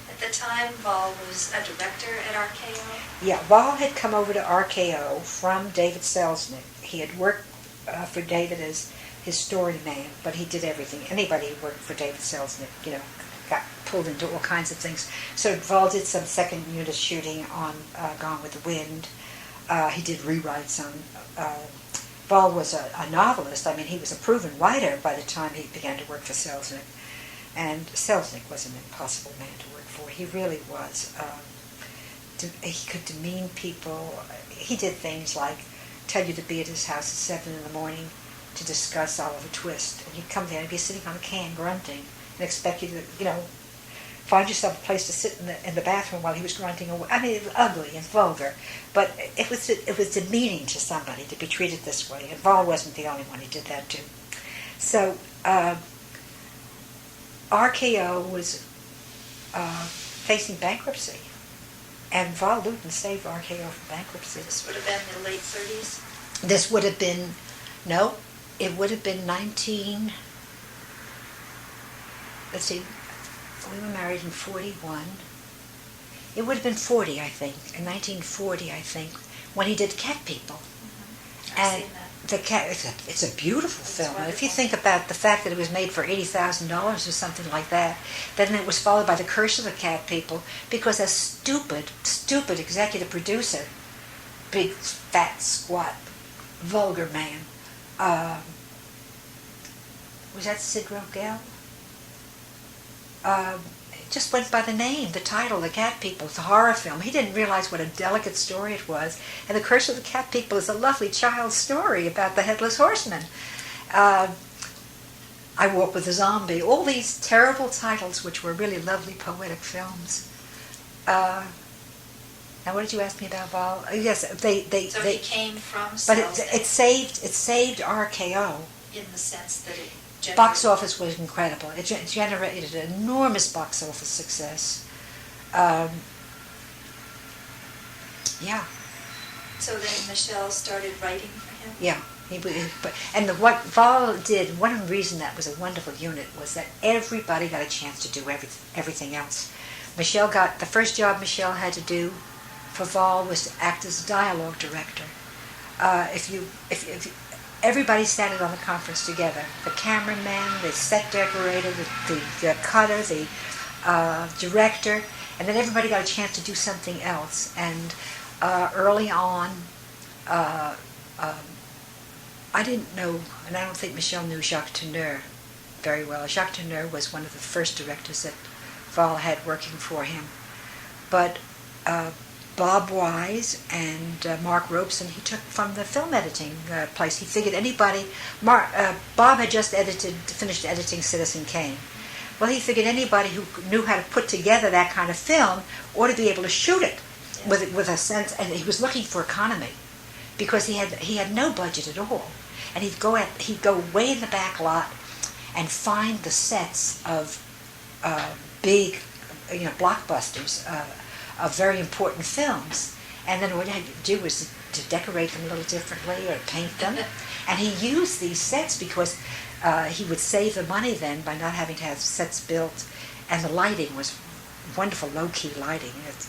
At the time, Val was a director at RKO? Yeah, Val had come over to RKO from David Selznick. He had worked for David as his story man, but he did everything. Anybody who worked for David Selznick, got pulled into all kinds of things. So Val did some second unit shooting on Gone with the Wind. He did rewrites on Vol was a novelist. I mean, he was a proven writer by the time he began to work for Selznick. And Selznick was an impossible man to work for. He really was. He could demean people. He did things like tell you to be at his house at 7 in the morning to discuss Oliver Twist. And he'd come there and be sitting on a can grunting and expect you to, find yourself a place to sit in the bathroom while he was grunting away. I mean, it was ugly and vulgar, but it was demeaning to somebody to be treated this way. And Vol wasn't the only one who did that too. So RKO was facing bankruptcy, and Vol Luton saved RKO from bankruptcy. This would have been the late 30s? This would have been, no, it would have been 19, let's see, we were married in 41. It would have been 40, I think, in 1940, I think, when he did Cat People. Mm-hmm. And seen that. the cat, it's a beautiful It's film. And if you wonderful. think about the fact that it was made for $80,000 or something like that, then it was followed by The Curse of the Cat People, because a stupid executive producer, big, fat, squat, vulgar man, was that Sid Rogel? It just went by the name, the title, The Cat People. It's a horror film. He didn't realize what a delicate story it was. And The Curse of the Cat People is a lovely child's story about the Headless Horseman. I Walk with a Zombie. All these terrible titles, which were really lovely poetic films. Now, what did you ask me about, Vol? Yes, So he came from but Selznick it saved RKO. in the sense that it generated... Box office was incredible. It generated an enormous box office success. Yeah, So then Michelle started writing for him? yeah. What Vol did, one reason that was a wonderful unit was that everybody got a chance to do everything else. Michelle got, the first job Michelle had to do for Vol was to act as dialogue director. Everybody sat in on the conference together. The cameraman, the set decorator, the cutter, the director, and then everybody got a chance to do something else. And early on, I didn't know, and I don't think Michelle knew Jacques Tourneur very well. Jacques Tourneur was one of the first directors that Vol had working for him. But Bob Wise and Mark Robeson, he took from the film editing place. He figured Bob had just finished editing Citizen Kane. Well, he figured anybody who knew how to put together that kind of film ought to be able to shoot it with a sense, and he was looking for economy because he had no budget at all. And he'd go way in the back lot and find the sets of big, blockbusters of very important films, and then what he had to do was to decorate them a little differently or paint them. And he used these sets because he would save the money then by not having to have sets built, and the lighting was wonderful, low-key lighting. It's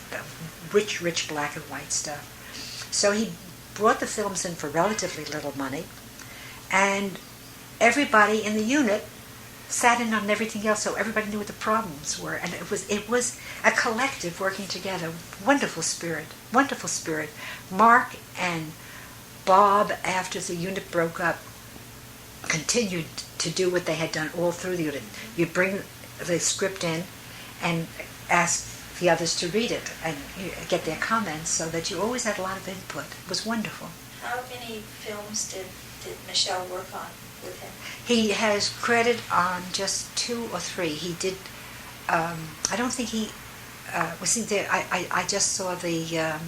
rich black and white stuff. So he brought the films in for relatively little money, and everybody in the unit sat in on everything else, so everybody knew what the problems were, and it was a collective working together. Wonderful spirit. Mark and Bob, after the unit broke up, continued to do what they had done all through the unit. You bring the script in and ask the others to read it and get their comments, so that you always had a lot of input. It was wonderful. How many films did Michelle work on with him? He has credit on just 2 or 3. He did, I don't think he was in there. I just saw the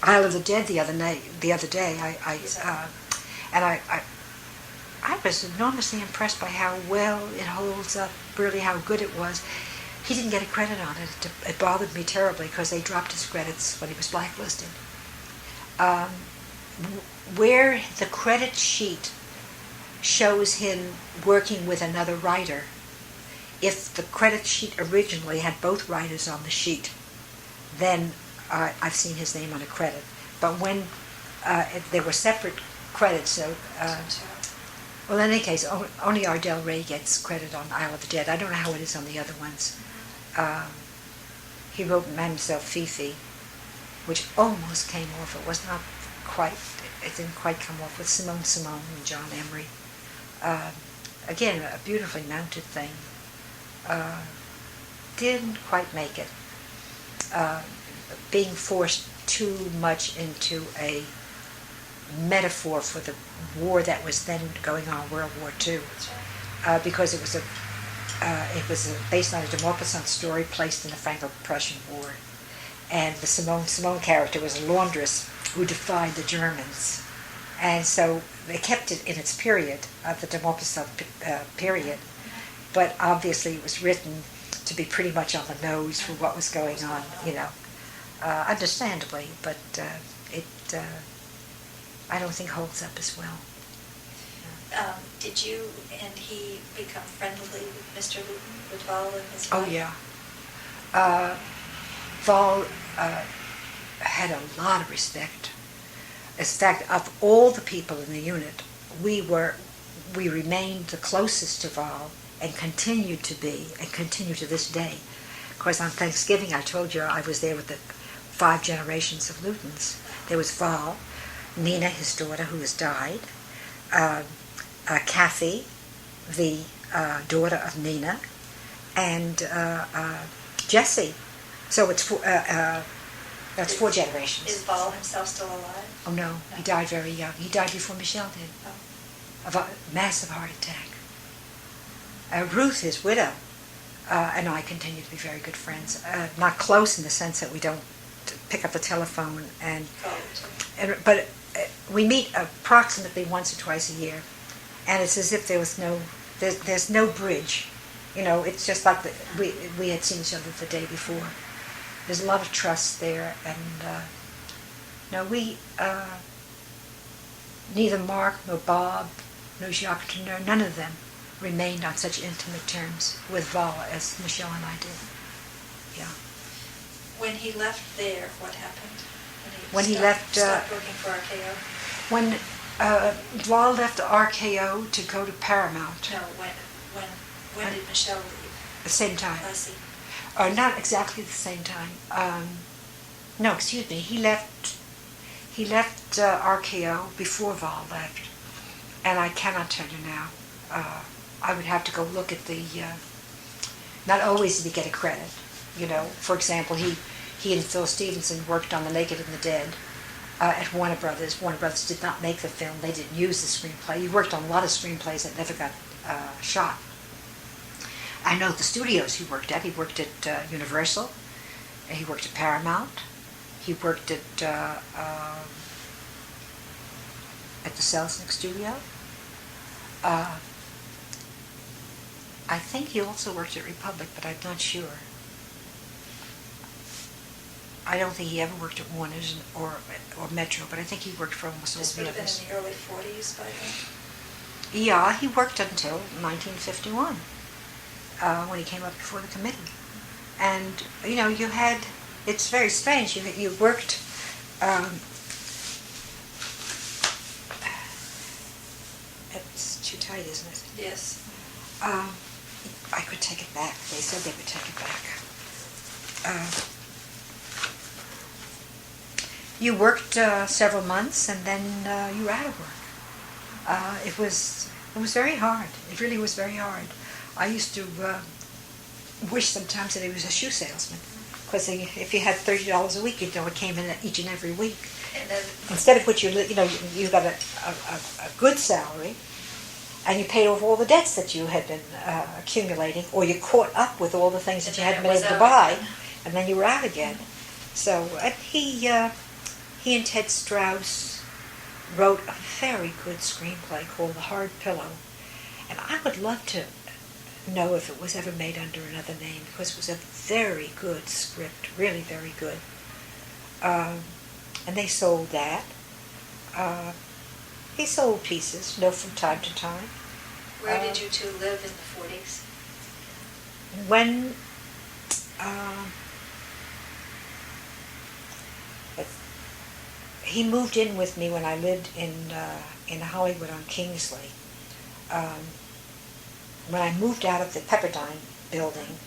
Isle of the Dead the other day. I was enormously impressed by how well it holds up, really how good it was. He didn't get a credit on it. It bothered me terribly because they dropped his credits when he was blacklisted. Where the credit sheet shows him working with another writer, if the credit sheet originally had both writers on the sheet, then I've seen his name on a credit. But when there were separate credits, so well, in any case, only Ardell Ray gets credit on Isle of the Dead. I don't know how it is on the other ones. He wrote Mademoiselle Fifi, which almost came off. It was not quite, it didn't quite come off, with Simone and John Emery. Again, a beautifully mounted thing. Didn't quite make it. Being forced too much into a metaphor for the war that was then going on, World War II, because it was based on a de Maupassant story placed in the Franco-Prussian War, and the Simone character was a laundress who defied the Germans, and so they kept it in its period, the de Maupassant period, but obviously it was written to be pretty much on the nose for what was going on, understandably, but it I don't think holds up as well. Did you and he become friendly with Mr. Luton, with Val and his Oh, wife? yeah. Val had a lot of respect. In fact, of all the people in the unit, we remained the closest to Val and continued to be, and continue to this day. Of course, on Thanksgiving, I told you I was there with the 5 generations of Lutons. There was Val, Nina, his daughter, who has died, Kathy, the daughter of Nina, and Jessie. So it's that's 4 generations. Is Val himself still alive? Oh no, he died very young. He died before Michelle did, Oh. of a massive heart attack. Ruth, his widow, and I continue to be very good friends. Not close in the sense that we don't pick up the telephone but we meet approximately once or twice a year, and it's as if there's no bridge. It's just like we had seen each other the day before. There's a lot of trust there, and neither Mark nor Bob nor Jacques Tourneur, none of them remained on such intimate terms with Val as Michelle and I did. Yeah. When he left there, what happened? When he left, stopped working for RKO? When Val left RKO to go to Paramount. No, when did Michelle leave? The same time. I see. Not exactly the same time. No, excuse me. He left RKO before Val left, and I cannot tell you now. I would have to go look at the. Not always did he get a credit. For example, he and Phil Stevenson worked on The Naked and the Dead at Warner Brothers. Warner Brothers did not make the film. They didn't use the screenplay. He worked on a lot of screenplays that never got shot. I know the studios he worked at. He worked at Universal. He worked at Paramount. He worked at the Selznick studio. I think he also worked at Republic, but I'm not sure. I don't think he ever worked at Warner's or Metro, but I think he worked for almost all This the would have been others. in the early 40s by then? Yeah, he worked until 1951, when he came up before the committee. And, it's very strange, you worked, it's too tight, isn't it? Yes. I could take it back. They said they would take it back. You worked several months, and then you were out of work. It was very hard. It really was very hard. I used to wish sometimes that he was a shoe salesman, because if you had $30 a week, it came in each and every week. And then, Instead of which you got a good salary, and you paid off all the debts that you had been accumulating, or you caught up with all the things that you hadn't been able to buy, and then you were out again. So he and Ted Strauss wrote a very good screenplay called The Hard Pillow, and I would love to know if it was ever made under another name, because it was a very good script, really very good. And they sold that. He sold pieces, from time to time. where did you two live in the 40s? When he moved in with me when I lived in Hollywood on Kingsley. When I moved out of the Pepperdine building,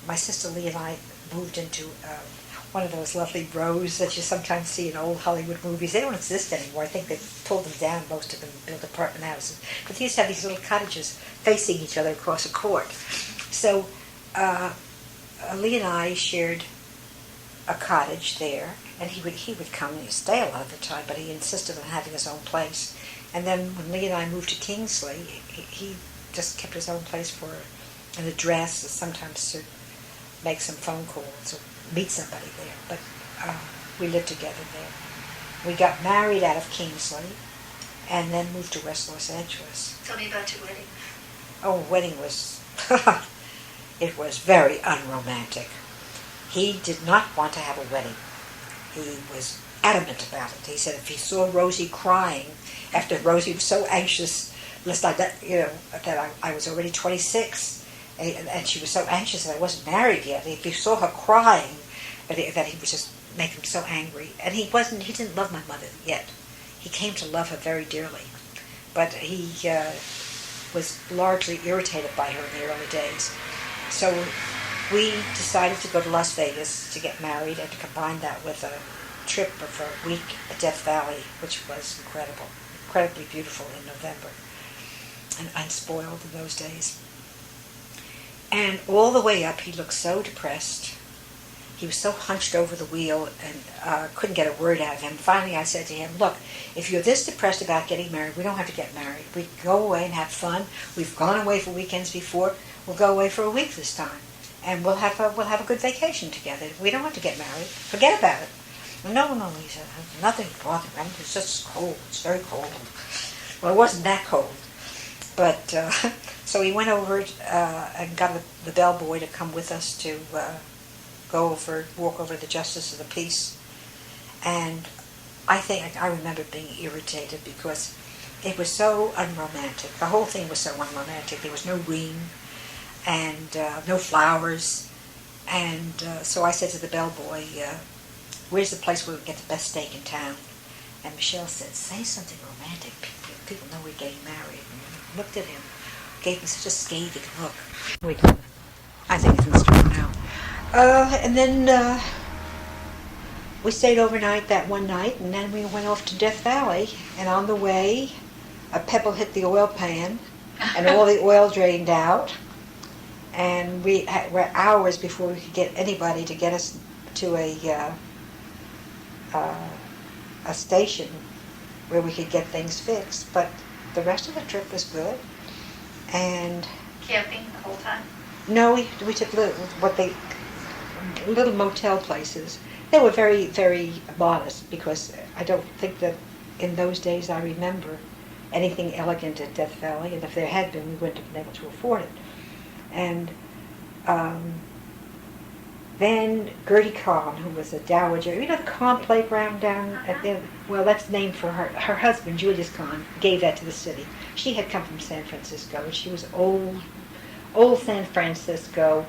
my sister Lee and I moved into one of those lovely rows that you sometimes see in old Hollywood movies. They don't exist anymore. I think they've pulled them down, most of them, and built apartment houses. But they used to have these little cottages facing each other across a court. So Lee and I shared a cottage there, and he would come and he'd stay a lot of the time, but he insisted on having his own place. And then when Lee and I moved to Kingsley, he just kept his own place for an address, sometimes to make some phone calls or meet somebody there. But we lived together there. We got married out of Kingsley and then moved to West Los Angeles. Tell me about your wedding. Oh, wedding was, it was very unromantic. He did not want to have a wedding. He was adamant about it. He said if he saw Rosie crying, after Rosie was so anxious, that I was already 26, and she was so anxious that I wasn't married yet. If he saw her crying, that he would just make him so angry. And he didn't love my mother yet. He came to love her very dearly, but he was largely irritated by her in the early days. So we decided to go to Las Vegas to get married and to combine that with a trip of a week at Death Valley, which was incredibly beautiful in November, and unspoiled in those days. And all the way up, he looked so depressed. He was so hunched over the wheel and couldn't get a word out of him. Finally, I said to him, look, if you're this depressed about getting married, we don't have to get married. We can go away and have fun. We've gone away for weekends before. We'll go away for a week this time. And we'll have a good vacation together. We don't have to get married. Forget about it. No, he said, nothing bothering me. It's just cold. It's very cold. Well, it wasn't that cold. But, so he went over and got the bellboy to come with us to walk over to the Justice of the Peace. And I remember being irritated because it was so unromantic. The whole thing was so unromantic. There was no ring and no flowers. And so I said to the bellboy, where's the place where we get the best steak in town? And Michelle said, say something romantic. People know we're getting married. And I looked at him, gave him such a scathing look. I think it's in the store now. And then we stayed overnight that one night, and then we went off to Death Valley. And on the way, a pebble hit the oil pan, and all the oil drained out. And we were hours before we could get anybody to get us to a station where we could get things fixed. But the rest of the trip was good. And Camping the whole time? no, we took little motel places. They were very, very modest because I don't think that in those days I remember anything elegant at Death Valley, and if there had been, we wouldn't have been able to afford it. And then Gertie Kahn, who was a dowager, you know the Kahn playground down at the, well, that's named for her husband, Julius Kahn, gave that to the city. She had come from San Francisco, and she was old San Francisco,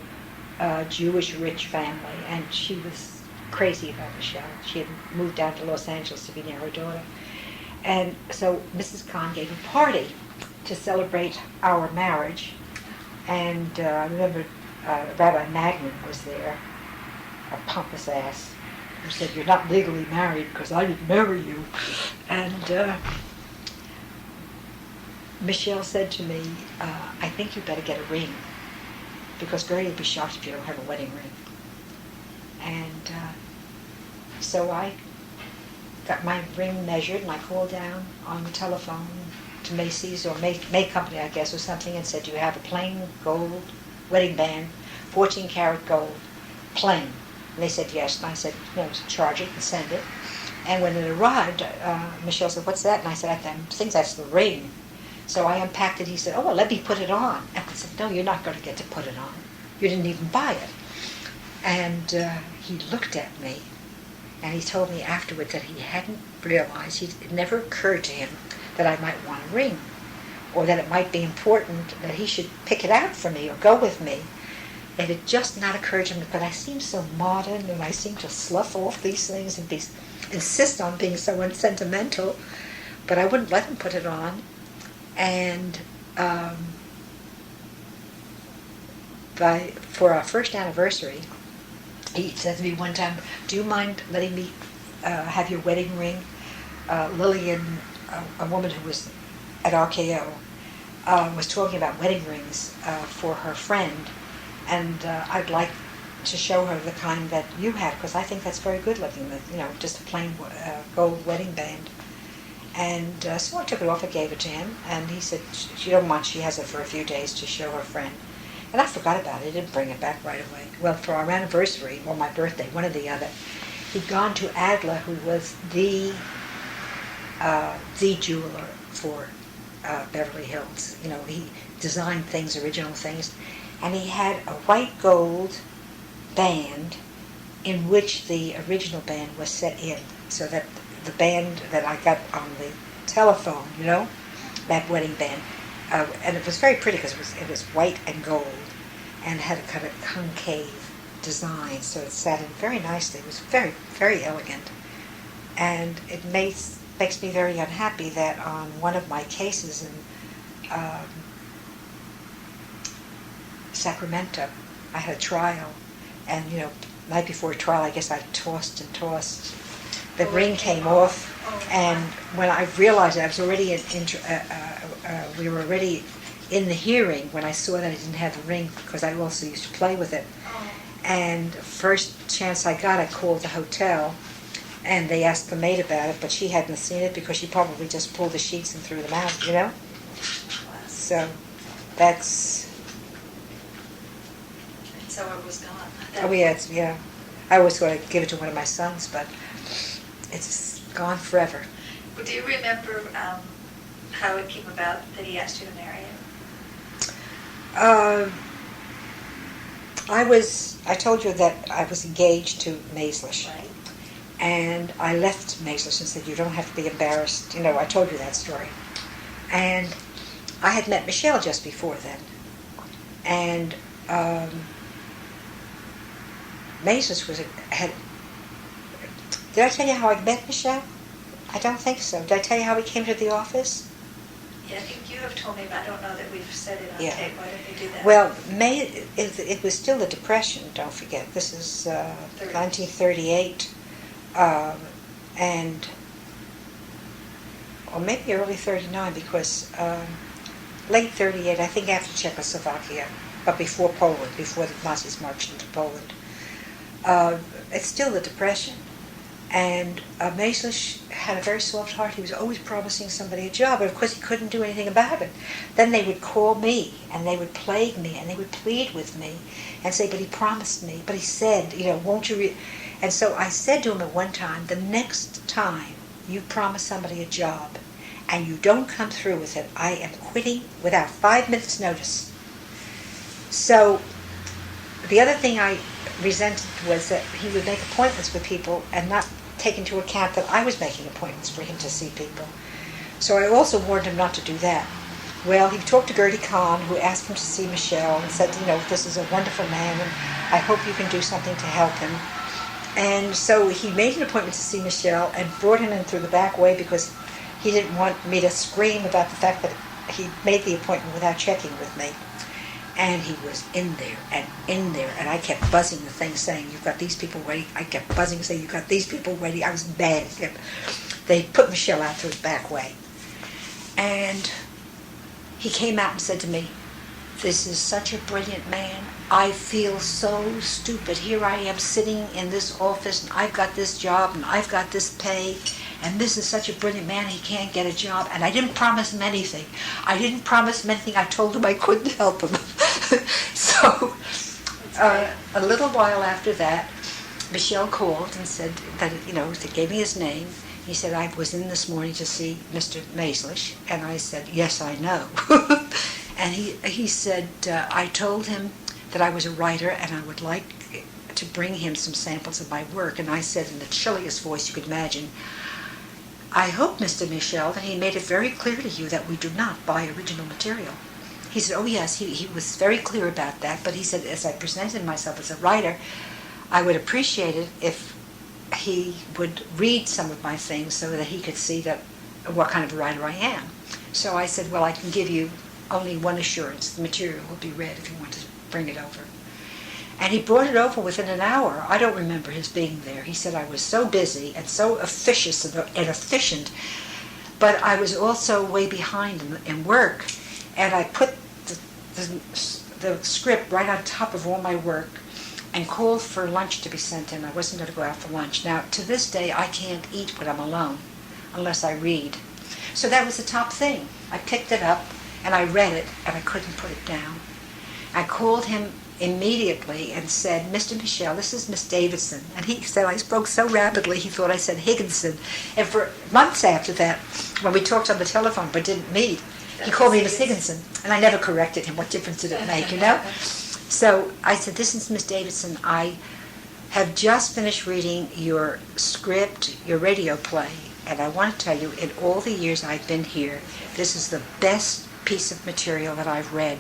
Jewish rich family, and she was crazy about Michelle. She had moved down to Los Angeles to be near her daughter. And so Mrs. Kahn gave a party to celebrate our marriage, and I remember Rabbi Magnin was there, a pompous ass, who said, you're not legally married because I didn't marry you. And Michelle said to me, I think you better get a ring, because Gertie would be shocked if you don't have a wedding ring. And so I got my ring measured, and I called down on the telephone to Macy's, or May Company, I guess, or something, and said, do you have a plain gold wedding band, 14-karat gold, plain? And they said yes, and I said, no, charge it and send it. And when it arrived, Michelle said, what's that? And I said, I think that's the ring. So I unpacked it. He said, oh, well, let me put it on. And I said, no, you're not going to get to put it on. You didn't even buy it. And he looked at me, and he told me afterwards that he hadn't realized, it never occurred to him that I might want a ring, or that it might be important that he should pick it out for me or go with me. It had just not occurred to him, but I seemed so modern, and I seemed to slough off these things and insist on being so unsentimental, but I wouldn't let him put it on. And for our first anniversary, He said to me one time, "Do you mind letting me have your wedding ring?" Lillian, a woman who was at RKO, was talking about wedding rings for her friend, and I'd like to show her the kind that you had, because I think that's very good looking, just a plain gold wedding band. And so I took it off and gave it to him, and he said, she don't mind, she has it for a few days to show her friend. And I forgot about it, I didn't bring it back right away. Well, for our anniversary, or my birthday, one or the other, he'd gone to Adler, who was the jeweler for Beverly Hills. He designed things, original things, and he had a white gold band in which the original band was set in, so that the band that I got on the telephone, that wedding band, and it was very pretty because it was white and gold, and had a kind of concave design, so it sat in very nicely. It was very, very elegant, and it makes me very unhappy that on one of my cases in Sacramento, I had a trial, and night before trial, I guess I tossed and tossed. The ring came off, and when I realized it, I was already we were already in the hearing when I saw that I didn't have the ring, because I also used to play with it. And first chance I got, I called the hotel, and they asked the maid about it, but she hadn't seen it because she probably just pulled the sheets and threw them out, So that's... So it was gone. Oh, yeah. I always want to give it to one of my sons, but it's gone forever. Well, do you remember how it came about that he asked you to marry him? I told you that I was engaged to Maislish. Right. And I left Maislish and said, you don't have to be embarrassed. I told you that story. And I had met Michelle just before then. And Maislish had... Did I tell you how I met Michelle? I don't think so. Did I tell you how we came to the office? Yeah, I think you have told me, but I don't know that we've said it on Yeah. tape. Why don't you do that? Well, it was still the Depression, don't forget. This is 1938. Or maybe early 39, because late 38, I think after Czechoslovakia, but before Poland, before the Nazis marched into Poland. It's still the Depression. And Maislish had a very soft heart. He was always promising somebody a job, but of course he couldn't do anything about it. Then they would call me, and they would plague me, and they would plead with me, and say, but he promised me, but he said, won't you... And so I said to him at one time, the next time you promise somebody a job, and you don't come through with it, I am quitting without 5 minutes' notice. So the other thing I resented was that he would make appointments with people and not take into account that I was making appointments for him to see people. So I also warned him not to do that. Well, he talked to Gertie Kahn, who asked him to see Michelle, and said, this is a wonderful man, and I hope you can do something to help him. And so he made an appointment to see Michelle and brought him in through the back way because he didn't want me to scream about the fact that he made the appointment without checking with me. And he was in there, and I kept buzzing the thing saying, you've got these people waiting. I kept buzzing saying, you've got these people waiting. I was mad. They put Michelle out through the back way. And he came out and said to me, this is such a brilliant man. I feel so stupid. Here I am sitting in this office, and I've got this job, and I've got this pay, and this is such a brilliant man, he can't get a job. And I didn't promise him anything. I told him I couldn't help him. So a little while after that, Michelle called and said that, they gave me his name. He said, I was in this morning to see Mr. Maislish. And I said, yes, I know. And he said, I told him that I was a writer and I would like to bring him some samples of my work. And I said in the chilliest voice you could imagine, I hope, Mr. Michel, that he made it very clear to you that we do not buy original material. He said, oh yes, he was very clear about that, but he said, as I presented myself as a writer, I would appreciate it if he would read some of my things so that he could see what kind of a writer I am. So I said, well, I can give you only one assurance. The material will be read if you want to bring it over. And he brought it over within an hour. I don't remember his being there. He said I was so busy and so efficient, but I was also way behind in work. And I put the script right on top of all my work and called for lunch to be sent in. I wasn't going to go out for lunch. Now, to this day, I can't eat when I'm alone unless I read. So that was the top thing. I picked it up and I read it and I couldn't put it down. I called him immediately and said, Mr. Michel, this is Miss Davidson. And he said I spoke so rapidly he thought I said Higginson. And for months after that, when we talked on the telephone but didn't meet, he called me Miss Higginson. And I never corrected him. What difference did it make, you know? So I said, this is Miss Davidson. I have just finished reading your script, your radio play, and I want to tell you, in all the years I've been here, this is the best piece of material that I've read.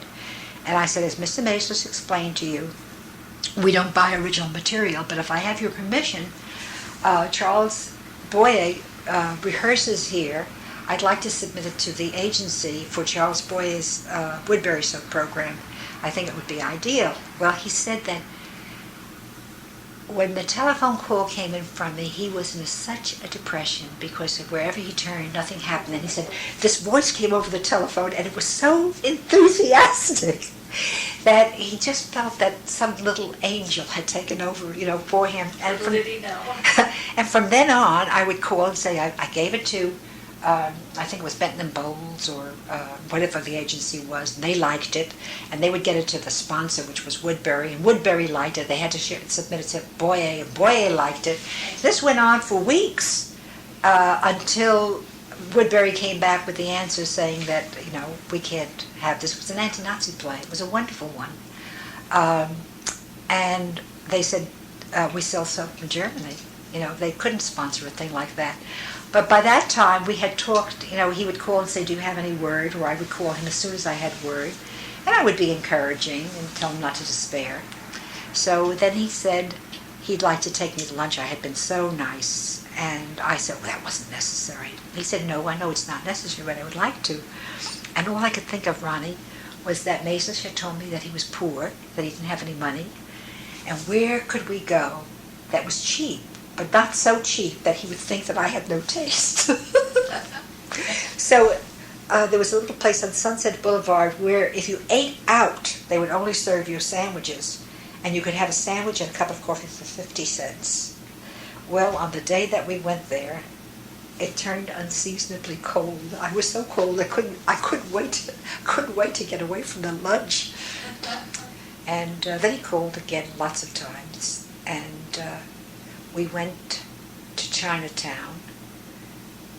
And I said, as Mr. Maeslis explained to you, we don't buy original material, but if I have your permission, Charles Boyer rehearses here. I'd like to submit it to the agency for Charles Boyer's Woodbury Soap program. I think it would be ideal. Well, he said that when the telephone call came in from me, he was in such a depression because wherever he turned, nothing happened. And he said, this voice came over the telephone and it was so enthusiastic that he just felt that some little angel had taken over, for him. And Little did he know. and from then on, I would call and say, I gave it to I think it was Benton and Bowles or whatever the agency was, and they liked it, and they would get it to the sponsor, which was Woodbury, and Woodbury liked it. They had to submit it to Boyer, and Boyer liked it. This went on for weeks until Woodbury came back with the answer saying that, we can't have this. It was an anti-Nazi play. It was a wonderful one. And they said, we sell soap in Germany. They couldn't sponsor a thing like that. But by that time, we had talked, he would call and say, do you have any word? Or I would call him as soon as I had word. And I would be encouraging and tell him not to despair. So then he said he'd like to take me to lunch. I had been so nice. And I said, well, that wasn't necessary. He said, no, I know it's not necessary, but I would like to. And all I could think of, Ronnie, was that Maeslis had told me that he was poor, that he didn't have any money. And where could we go that was cheap? But not so cheap that he would think that I had no taste. So there was a little place on Sunset Boulevard where if you ate out, they would only serve you sandwiches. And you could have a sandwich and a cup of coffee for 50 cents. Well, on the day that we went there, it turned unseasonably cold. I was so cold I couldn't wait to get away from the lunch. And then he called again lots of times. And we went to Chinatown,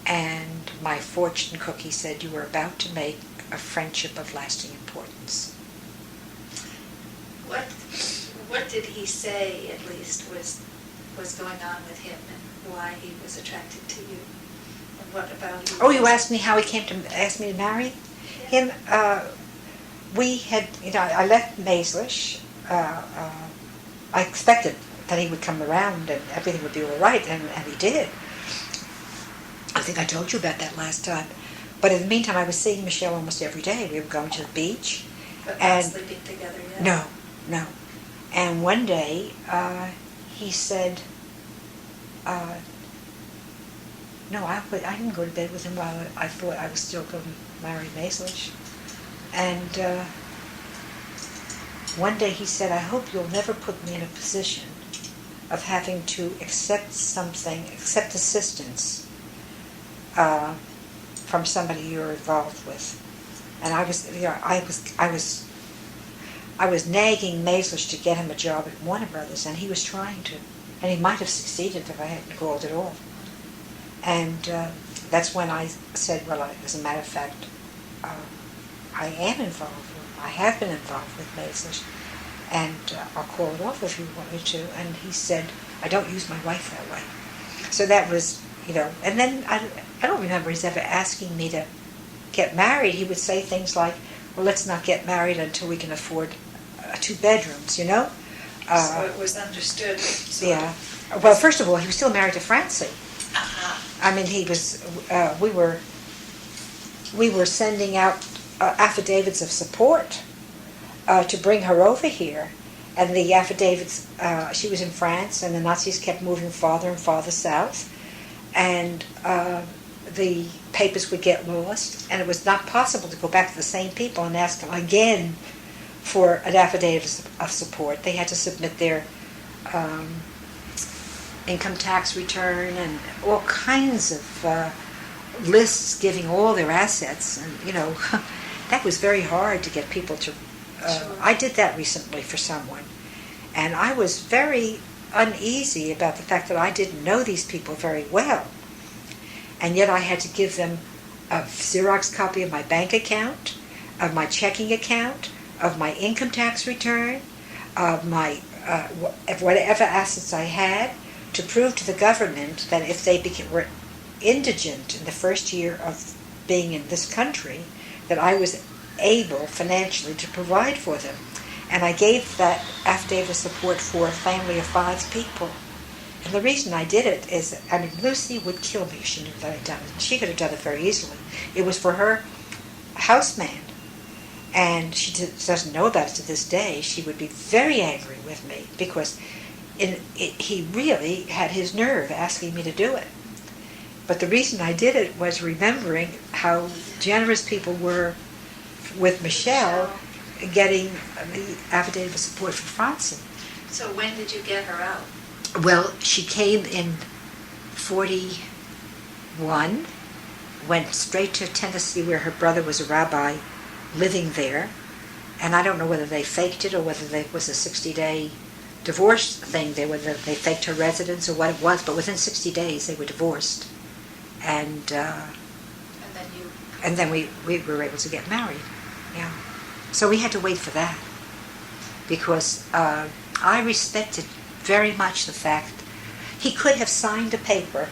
and my fortune cookie said, you were about to make a friendship of lasting importance. What did he say, at least, was going on with him and why he was attracted to you? And what about you? Oh, you asked me how he came to ask me to marry him? We had, I left Maeslis. I expected that he would come around and everything would be all right, and he did. I think I told you about that last time. But in the meantime, I was seeing Michel almost every day. We were going to the beach. But not sleeping together yet? No. And one day, he said, no, I didn't go to bed with him while I thought I was still going to marry Maeslis. And one day he said, I hope you'll never put me in a position of having to accept assistance from somebody you're involved with. And I was nagging Maeslis to get him a job at Warner Brothers, and he was trying to, and he might have succeeded if I hadn't called it off. And that's when I said, well, as a matter of fact, I have been involved with Maeslis, and I'll call it off if you want me to. And he said, I don't use my wife that way. So that was, and then I don't remember he's ever asking me to get married. He would say things like, well, let's not get married until we can afford 2 bedrooms, So it was understood. Yeah. Well, first of all, he was still married to Francie. I mean, he was, we were sending out affidavits of support to bring her over here. And the affidavits, she was in France, and the Nazis kept moving farther and farther south, and the papers would get lost, and it was not possible to go back to the same people and ask them again for an affidavit of support. They had to submit their income tax return and all kinds of lists giving all their assets, and that was very hard to get people to. Sure. I did that recently for someone, and I was very uneasy about the fact that I didn't know these people very well, and yet I had to give them a Xerox copy of my bank account, of my checking account, of my income tax return, of my of whatever assets I had, to prove to the government that if they were indigent in the first year of being in this country, that I was able financially to provide for them. And I gave that affidavit of support for a family of 5 people. And the reason I did it is, Lucy would kill me if she knew that I'd done it. She could have done it very easily. It was for her houseman. And she doesn't know about it to this day. She would be very angry with me because he really had his nerve asking me to do it. But the reason I did it was remembering how generous people were with Michelle getting the affidavit of support for Francie. So when did you get her out? Well, she came in 41, went straight to Tennessee where her brother was a rabbi living there, and I don't know whether they faked it or whether it was a 60-day divorce thing. They faked her residence or what it was, but within 60 days they were divorced. And then we were able to get married. Yeah. So we had to wait for that because I respected very much the fact he could have signed a paper,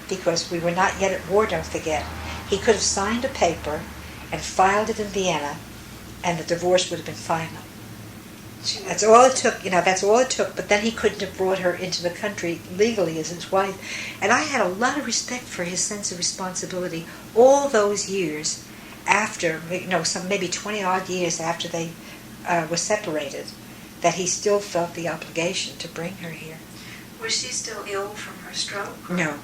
because we were not yet at war, don't forget. He could have signed a paper and filed it in Vienna, and the divorce would have been final. That's all it took, that's all it took, but then he couldn't have brought her into the country legally as his wife. And I had a lot of respect for his sense of responsibility all those years after, some maybe 20-odd years after they were separated, that he still felt the obligation to bring her here. Was she still ill from her stroke? No.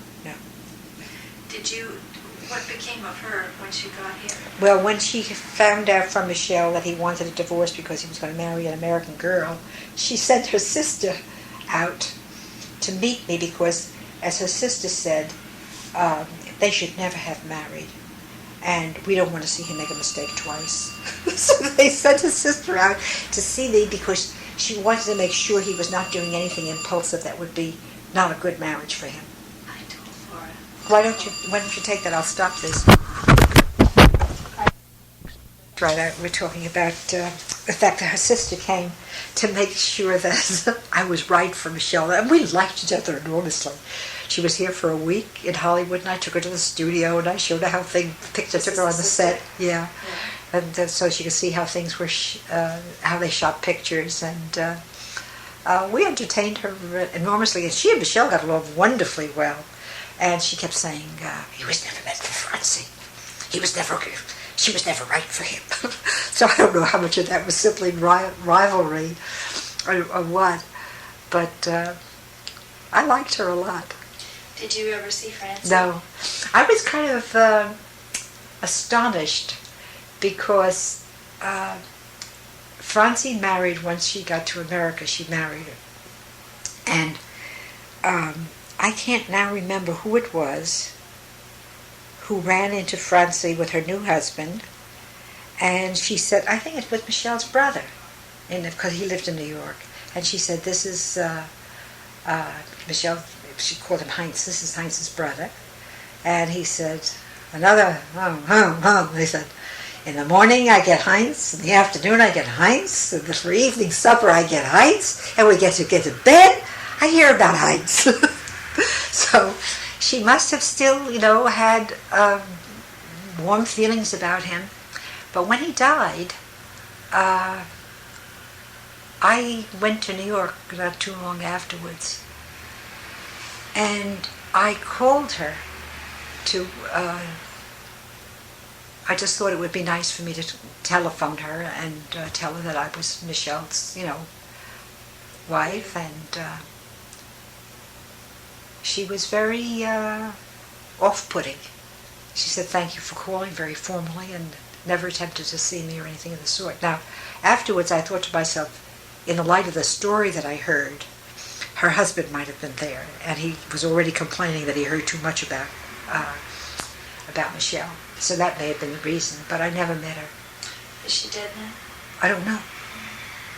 What became of her when she got here? Well, when she found out from Michelle that he wanted a divorce because he was going to marry an American girl, she sent her sister out to meet me because, as her sister said, they should never have married. And we don't want to see him make a mistake twice. So they sent his sister out to see me because she wanted to make sure he was not doing anything impulsive that would be not a good marriage for him. I told Flora. Why don't you take that? I'll stop this. Right, we're talking about the fact that her sister came to make sure that I was right for Michelle. And we liked each other enormously. She was here for a week in Hollywood, and I took her to the studio, and I showed her how I took her on the set, yeah. And so she could see how things were, how they shot pictures, and we entertained her enormously. And she and Michelle got along wonderfully well. And she kept saying, he was never meant for Francie. She was never right for him. So I don't know how much of that was simply rivalry or what, but I liked her a lot. Did you ever see Francie? No. I was kind of astonished because Francie married once she got to America. She married her. And I can't now remember who it was who ran into Francie with her new husband. And she said, I think it was Michelle's brother, because he lived in New York. And she said, this is Michelle, she called him Heinz, this is Heinz's brother. And he said, he said, in the morning I get Heinz, in the afternoon I get Heinz, and for evening supper I get Heinz, and we get to bed, I hear about Heinz. So she must have still, had warm feelings about him. But when he died, I went to New York not too long afterwards. And I called her to, I just thought it would be nice for me to telephone her and tell her that I was Michelle's, wife, and she was very off-putting. She said, "Thank you for calling," very formally, and never attempted to see me or anything of the sort. Now, afterwards, I thought to myself, in the light of the story that I heard, her husband might have been there, and he was already complaining that he heard too much about Michelle. So that may have been the reason, but I never met her. Is she dead now? I don't know.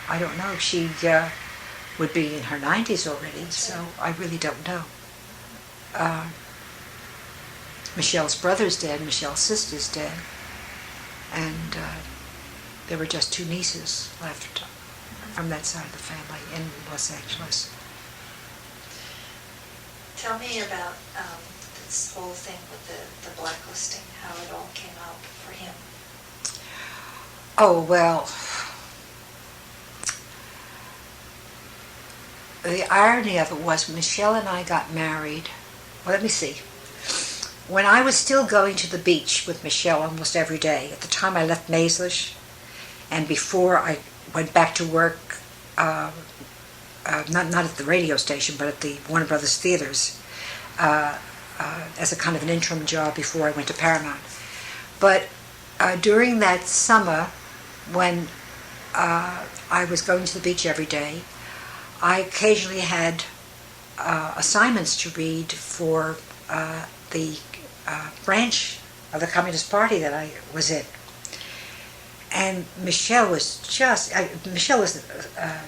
I don't know. She would be in her 90s already, so I really don't know. Michelle's brother's dead, Michelle's sister's dead, and there were just 2 nieces left from that side of the family in Los Angeles. Tell me about this whole thing with the blacklisting, how it all came out for him. Oh, well, the irony of it was Michelle and I got married. Well, let me see. When I was still going to the beach with Michelle almost every day, at the time I left Maeslish, and before I went back to work, not at the radio station, but at the Warner Brothers Theaters, as a kind of an interim job before I went to Paramount. But during that summer, when I was going to the beach every day, I occasionally had assignments to read for the branch of the Communist Party that I was in. And Michel was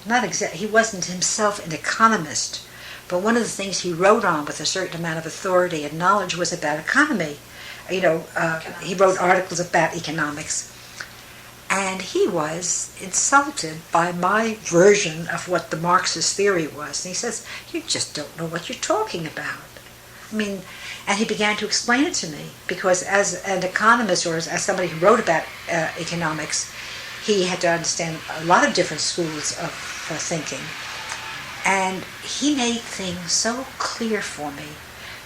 not he wasn't himself an economist, but one of the things he wrote on with a certain amount of authority and knowledge was about economy. He wrote articles about economics. And he was insulted by my version of what the Marxist theory was. And he says, "You just don't know what you're talking about." I mean, and he began to explain it to me, because as an economist, or as somebody who wrote about economics, he had to understand a lot of different schools of thinking. And he made things so clear for me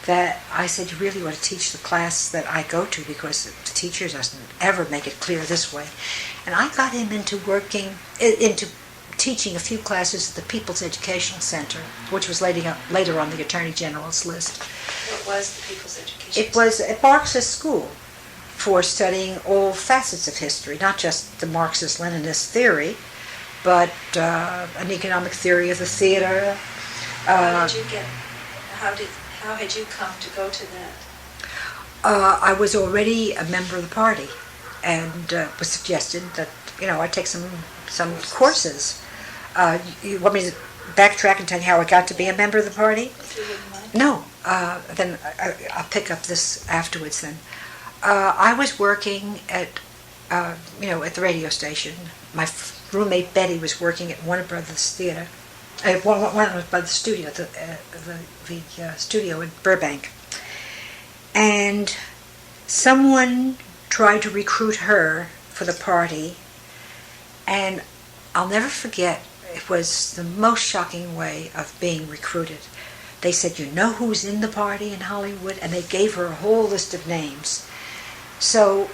that I said, "You really ought to teach the class that I go to, because the teacher doesn't ever make it clear this way." And I got him into teaching a few classes at the People's Educational Center, which was later on the Attorney General's list. What was the People's Education It was a Marxist school for studying all facets of history, not just the Marxist-Leninist theory, but an economic theory of the theater. How had you come to go to that? I was already a member of the party, and was suggested that I take some courses. You want me to backtrack and tell you how I got to be a member of the party? If you wouldn't mind. No. Then I'll pick up this afterwards. Then I was working at the radio station. My roommate Betty was working at Warner Brothers Theater, Warner Brothers Studio, the studio in Burbank, and someone tried to recruit her for the party, and I'll never forget. It was the most shocking way of being recruited. They said, "You know who's in the party in Hollywood?" And they gave her a whole list of names. So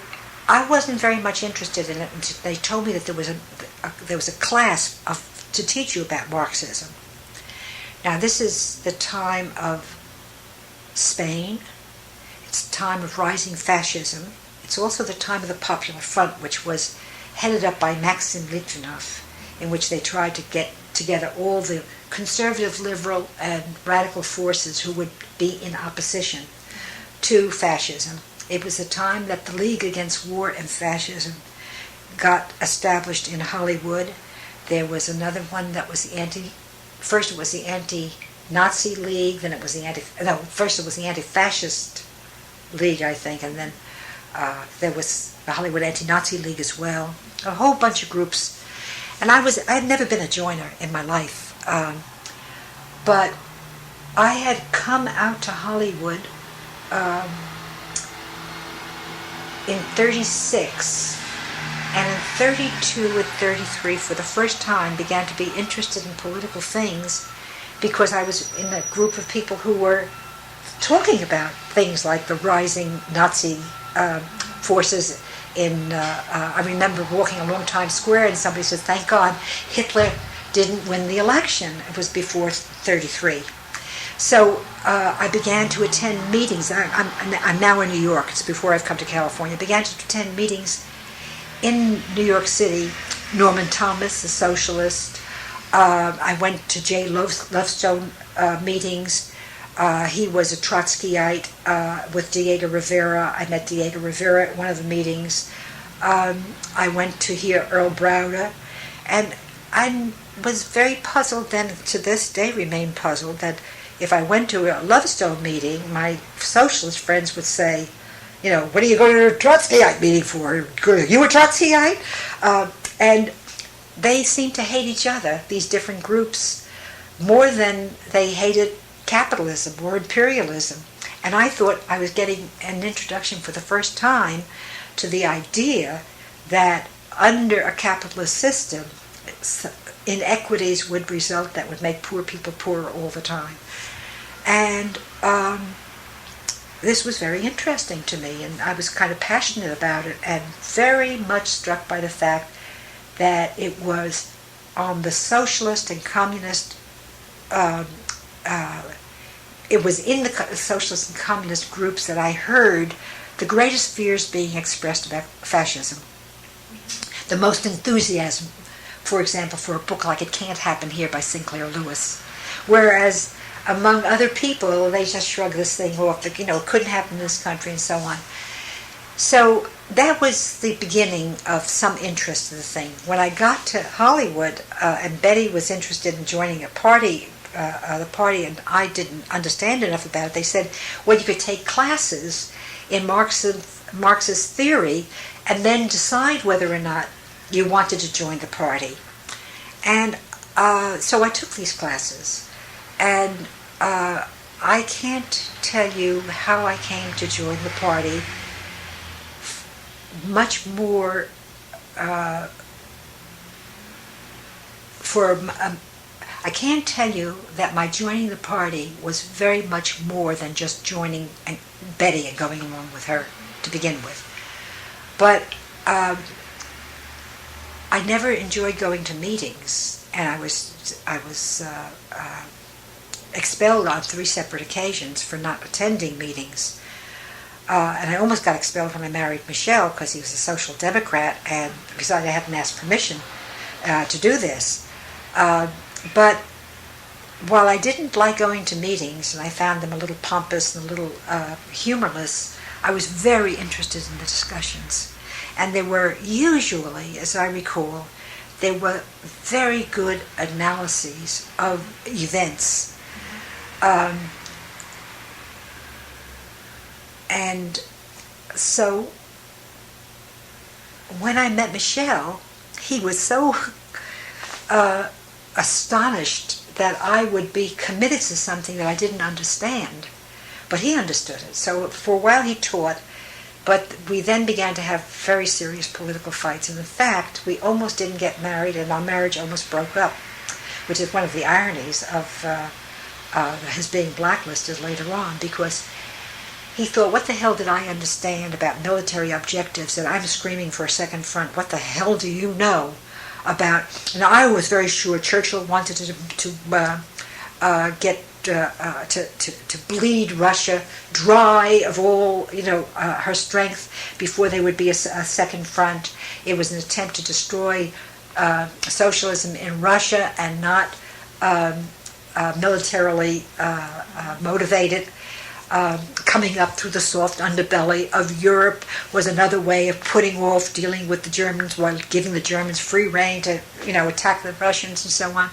I wasn't very much interested in it until they told me that there was a class to teach you about Marxism. Now, this is the time of Spain. It's the time of rising fascism. It's also the time of the Popular Front, which was headed up by Maxim Litvinov, in which they tried to get together all the conservative, liberal, and radical forces who would be in opposition to fascism. It was the time that the League Against War and Fascism got established in Hollywood. There was another one that was first it was the Anti-Nazi League, then it was first it was the Anti-Fascist League, I think, and then there was the Hollywood Anti-Nazi League as well. A whole bunch of groups. And I had never been a joiner in my life, but I had come out to Hollywood in 36, and in 32 and 33 for the first time began to be interested in political things, because I was in a group of people who were talking about things like the rising Nazi forces I remember walking along Times Square, and somebody said, "Thank God Hitler didn't win the election. It was before 33. So I began to attend meetings. I'm now in New York. It's before I've come to California. I began to attend meetings in New York City. Norman Thomas, the socialist. I went to J. Lovestone meetings. He was a Trotskyite with Diego Rivera. I met Diego Rivera at one of the meetings. I went to hear Earl Browder. And I was very puzzled then, to this day remain puzzled, that if I went to a Lovestone meeting, my socialist friends would say, what are you going to a Trotskyite meeting for? Are you a Trotskyite? And they seemed to hate each other, these different groups, more than they hated capitalism or imperialism. And I thought I was getting an introduction for the first time to the idea that under a capitalist system, inequities would result that would make poor people poorer all the time. And this was very interesting to me, and I was kind of passionate about it, and very much struck by the fact that it was on the socialist and communist, it was in the socialist and communist groups that I heard the greatest fears being expressed about fascism. The most enthusiasm, for example, for a book like It Can't Happen Here by Sinclair Lewis. Whereas among other people, they just shrugged this thing off, that, it couldn't happen in this country and so on. So that was the beginning of some interest in the thing. When I got to Hollywood, and Betty was interested in joining the party, and I didn't understand enough about it, they said, well, you could take classes in Marxist theory and then decide whether or not you wanted to join the party. And so I took these classes. And I can't tell you how I came to join the party. Much more I can't tell you that my joining the party was very much more than just joining Betty and going along with her to begin with. But I never enjoyed going to meetings, and I was expelled on 3 separate occasions for not attending meetings. And I almost got expelled when I married Michel because he was a social democrat, and besides I hadn't asked permission to do this. But while I didn't like going to meetings, and I found them a little pompous and a little humorless, I was very interested in the discussions. And they were usually, as I recall, they were very good analyses of events. And so when I met Michel, he was so astonished that I would be committed to something that I didn't understand. But he understood it. So for a while he taught, but we then began to have very serious political fights. And in fact, we almost didn't get married, and our marriage almost broke up, which is one of the ironies of his being blacklisted later on, because he thought, what the hell did I understand about military objectives that I'm screaming for a second front? What the hell do you know about? And I was very sure Churchill wanted to bleed Russia dry of all, her strength before there would be a second front. It was an attempt to destroy socialism in Russia and not militarily motivated. Coming up through the soft underbelly of Europe was another way of putting off dealing with the Germans while giving the Germans free rein to, attack the Russians and so on.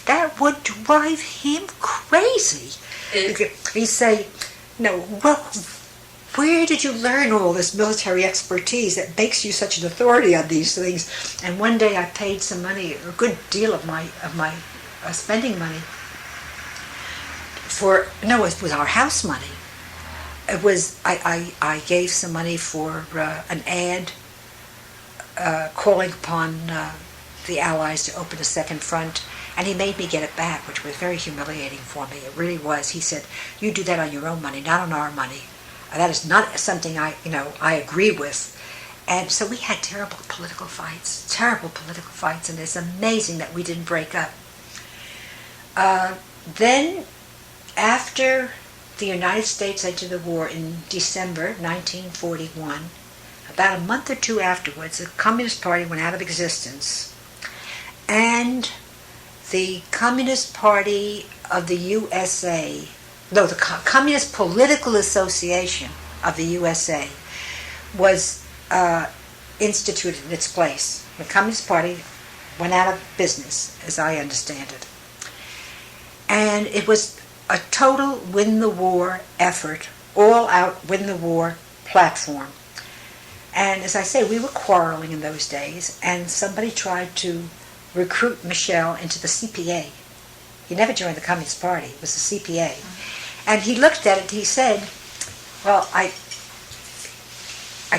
That would drive him crazy. He'd say, well, where did you learn all this military expertise that makes you such an authority on these things? And one day I paid some money, a good deal of my spending money, it was our house money. It was, I gave some money for an ad calling upon the Allies to open a second front, and he made me get it back, which was very humiliating for me. It really was. He said, you do that on your own money, not on our money. That is not something I agree with. And so we had terrible political fights, and it's amazing that we didn't break up. Then, after the United States entered the war in December 1941, about a month or two afterwards, the Communist Party went out of existence, and the Communist Party of the USA, no, the Communist Political Association of the USA was instituted in its place. The Communist Party went out of business, as I understand it. And it was a total win-the-war effort, all-out win-the-war platform. And as I say, we were quarreling in those days, and somebody tried to recruit Michel into the CPA. He never joined the Communist Party. It was the CPA. And he looked at it, he said, well, I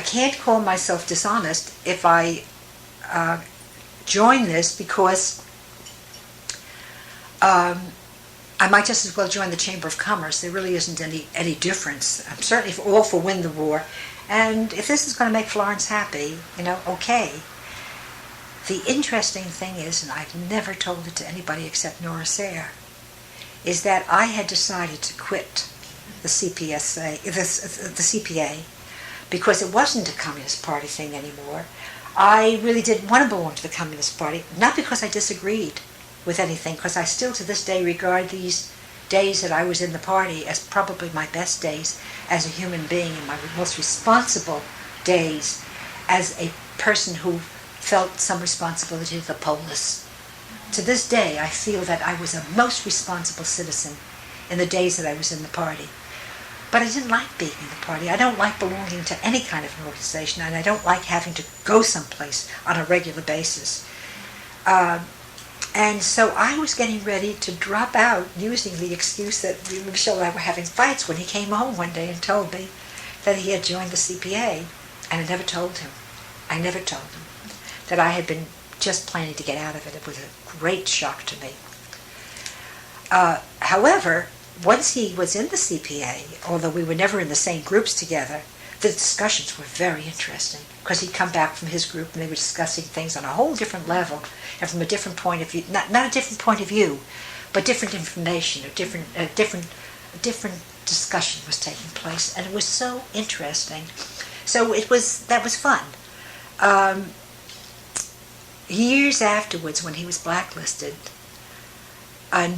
can't call myself dishonest if I join this, because I might just as well join the Chamber of Commerce. There really isn't any difference. I'm certainly all for win the war. And if this is going to make Florence happy, okay. The interesting thing is, and I've never told it to anybody except Nora Sayre, is that I had decided to quit the CPA, because it wasn't a Communist Party thing anymore. I really didn't want to belong to the Communist Party, not because I disagreed with anything, because I still to this day regard these days that I was in the party as probably my best days as a human being, and my most responsible days as a person who felt some responsibility to the polis. To this day, I feel that I was a most responsible citizen in the days that I was in the party. But I didn't like being in the party. I don't like belonging to any kind of an organization, and I don't like having to go someplace on a regular basis. And so I was getting ready to drop out, using the excuse that Michel and I were having fights, when he came home one day and told me that he had joined the CPA. And I never told him that I had been just planning to get out of it. It was a great shock to me. However, once he was in the CPA, although we were never in the same groups together, the discussions were very interesting, because he'd come back from his group and they were discussing things on a whole different level and from a different point of view, not a different point of view, but different information, or different discussion was taking place, and it was so interesting. So that was fun. Years afterwards, when he was blacklisted,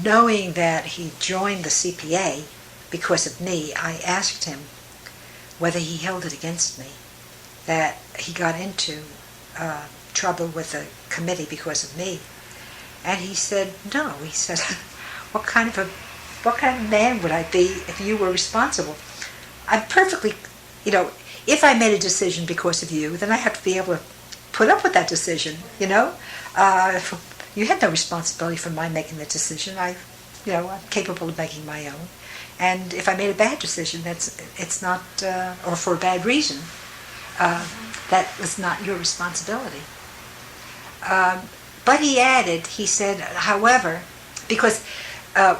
knowing that he joined the CPA because of me, I asked him whether he held it against me that he got into trouble with the committee because of me. And he said, no. He said, what kind of man would I be if you were responsible? I'm perfectly, if I made a decision because of you, then I have to be able to put up with that decision, You had no responsibility for my making the decision. I'm capable of making my own. And if I made a bad decision, it's not, or for a bad reason, that was not your responsibility. But he added, he said, however, because at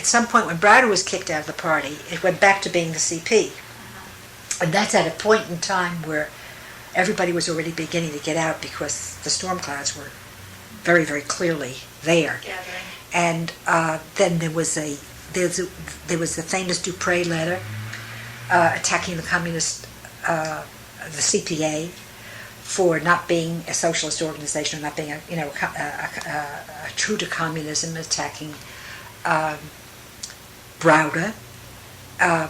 some point when Browder was kicked out of the party, it went back to being the CP. And that's at a point in time where everybody was already beginning to get out, because the storm clouds were very, very clearly there. Gathering. And then there was the famous Dupre letter attacking the communist, the CPA, for not being a socialist organization, or not being true to communism, attacking Browder,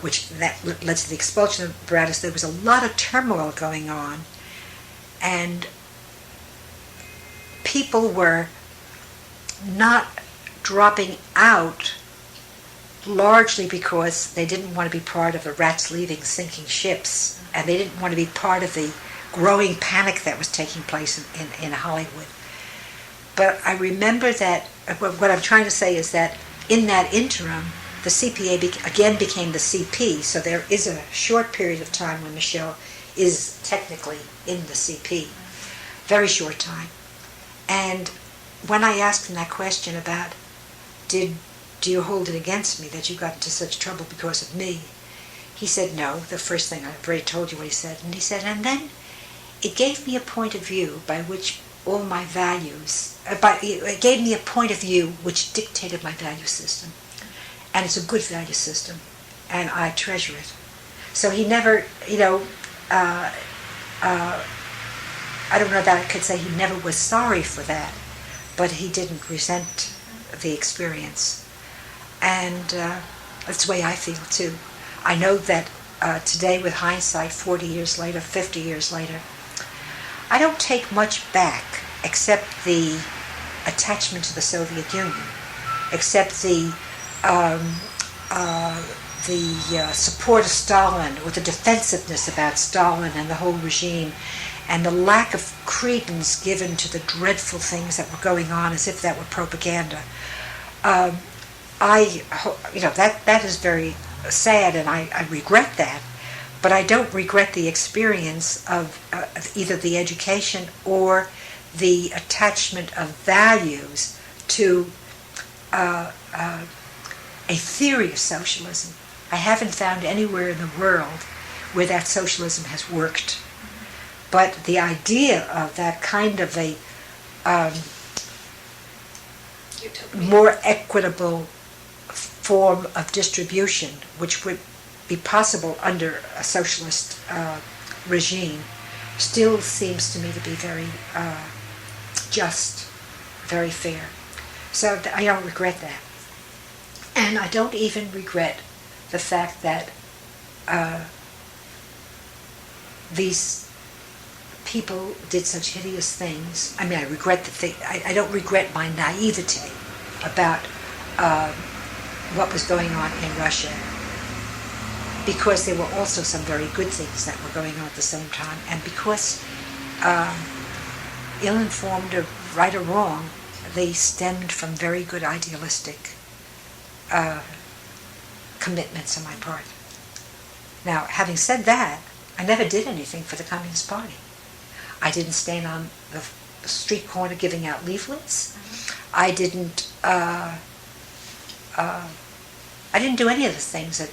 which that led to the expulsion of Browder. So there was a lot of turmoil going on, and people were not dropping out largely because they didn't want to be part of the rats leaving sinking ships, and they didn't want to be part of the growing panic that was taking place in Hollywood. But I remember that, what I'm trying to say is that in that interim, the CPA again became the CP, so there is a short period of time when Michel is technically in the CP. Very short time. And when I asked him that question about, do you hold it against me that you got into such trouble because of me? he said, no, the first thing, I've already told you what he said. And he said, and then it gave me a point of view by which all my values, it gave me a point of view which dictated my value system. And it's a good value system, and I treasure it. So he never, I don't know that I could say he never was sorry for that, but he didn't resent the experience. And that's the way I feel too. I know that today, with hindsight, 40 years later, 50 years later, I don't take much back except the attachment to the Soviet Union, except the support of Stalin, or the defensiveness about Stalin and the whole regime, and the lack of credence given to the dreadful things that were going on as if that were propaganda. That is very sad, and I regret that. But I don't regret the experience of either the education or the attachment of values to a theory of socialism. I haven't found anywhere in the world where that socialism has worked. But the idea of that kind of a more equitable form of distribution, which would be possible under a socialist regime, still seems to me to be very just, very fair. So I don't regret that. And I don't even regret the fact that these people did such hideous things. I mean, I regret I don't regret my naivety about what was going on in Russia, because there were also some very good things that were going on at the same time, and because ill-informed, or right or wrong, they stemmed from very good idealistic commitments on my part. Now, having said that, I never did anything for the Communist Party. I didn't stand on the street corner giving out leaflets. I didn't do any of the things that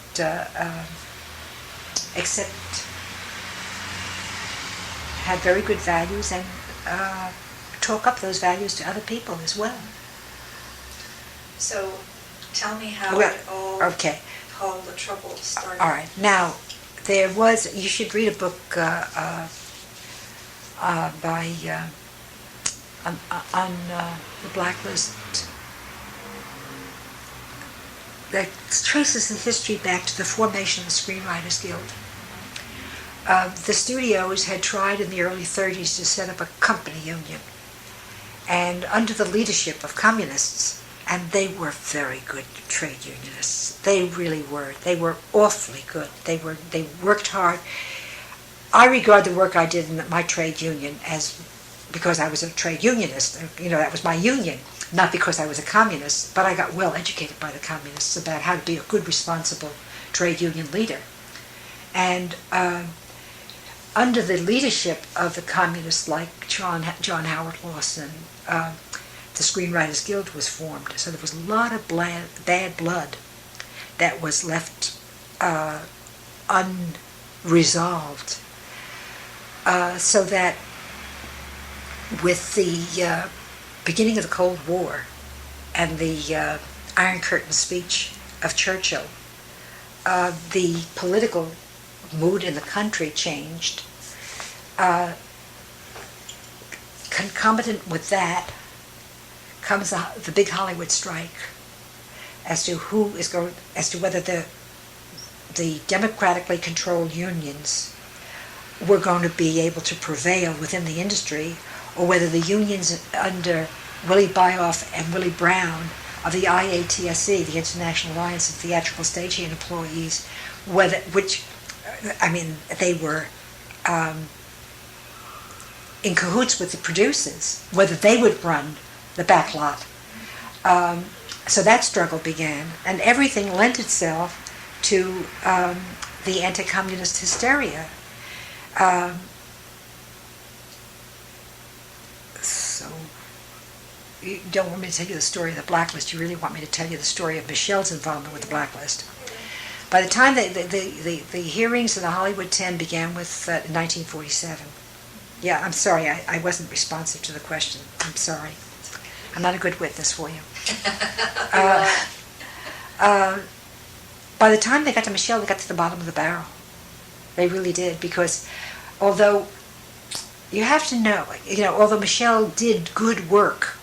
except had very good values and talk up those values to other people as well. So tell me how all the trouble started. All right. Now, you should read a book by on the blacklist that traces the history back to the formation of the Screenwriters Guild. The studios had tried in the early 30s to set up a company union, and under the leadership of communists, and they were very good trade unionists. They really were. They were awfully good. They worked hard. I regard the work I did in my trade union as because I was a trade unionist. That was my union, not because I was a communist, but I got well educated by the communists about how to be a good, responsible trade union leader. And under the leadership of the communists like John Howard Lawson, the Screenwriters Guild was formed. So there was a lot of bad blood that was left unresolved. So that with the beginning of the Cold War and the Iron Curtain speech of Churchill, the political mood in the country changed. Concomitant with that comes the big Hollywood strike as to whether the democratically controlled unions were going to be able to prevail within the industry, or whether the unions under Willie Byoff and Willie Brown of the IATSE, the International Alliance of Theatrical Stagehand Employees, they were in cahoots with the producers, whether they would run the back lot. So that struggle began, and everything lent itself to the anti-communist hysteria. So you don't want me to tell you the story of the blacklist. You really want me to tell you the story of Michelle's involvement with the blacklist. By the time the hearings in the Hollywood 10 began with 1947. Yeah, I'm sorry, I wasn't responsive to the question. I'm sorry. I'm not a good witness for you. By the time they got to Michel, they got to the bottom of the barrel. They really did, because although you have to know, although Michel did good work,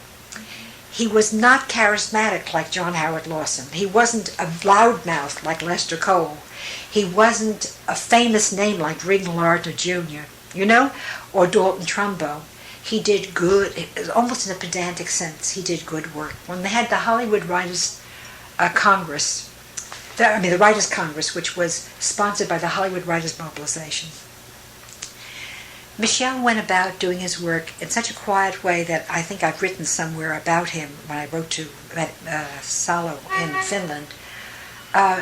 he was not charismatic like John Howard Lawson. He wasn't a loudmouth like Lester Cole. He wasn't a famous name like Ring Lardner Jr., or Dalton Trumbo. He did good, almost in a pedantic sense, he did good work. When they had the Hollywood Writers Congress, the Writers Congress, which was sponsored by the Hollywood Writers Mobilization, Michel went about doing his work in such a quiet way that I think I've written somewhere about him when I wrote to Salo in Finland.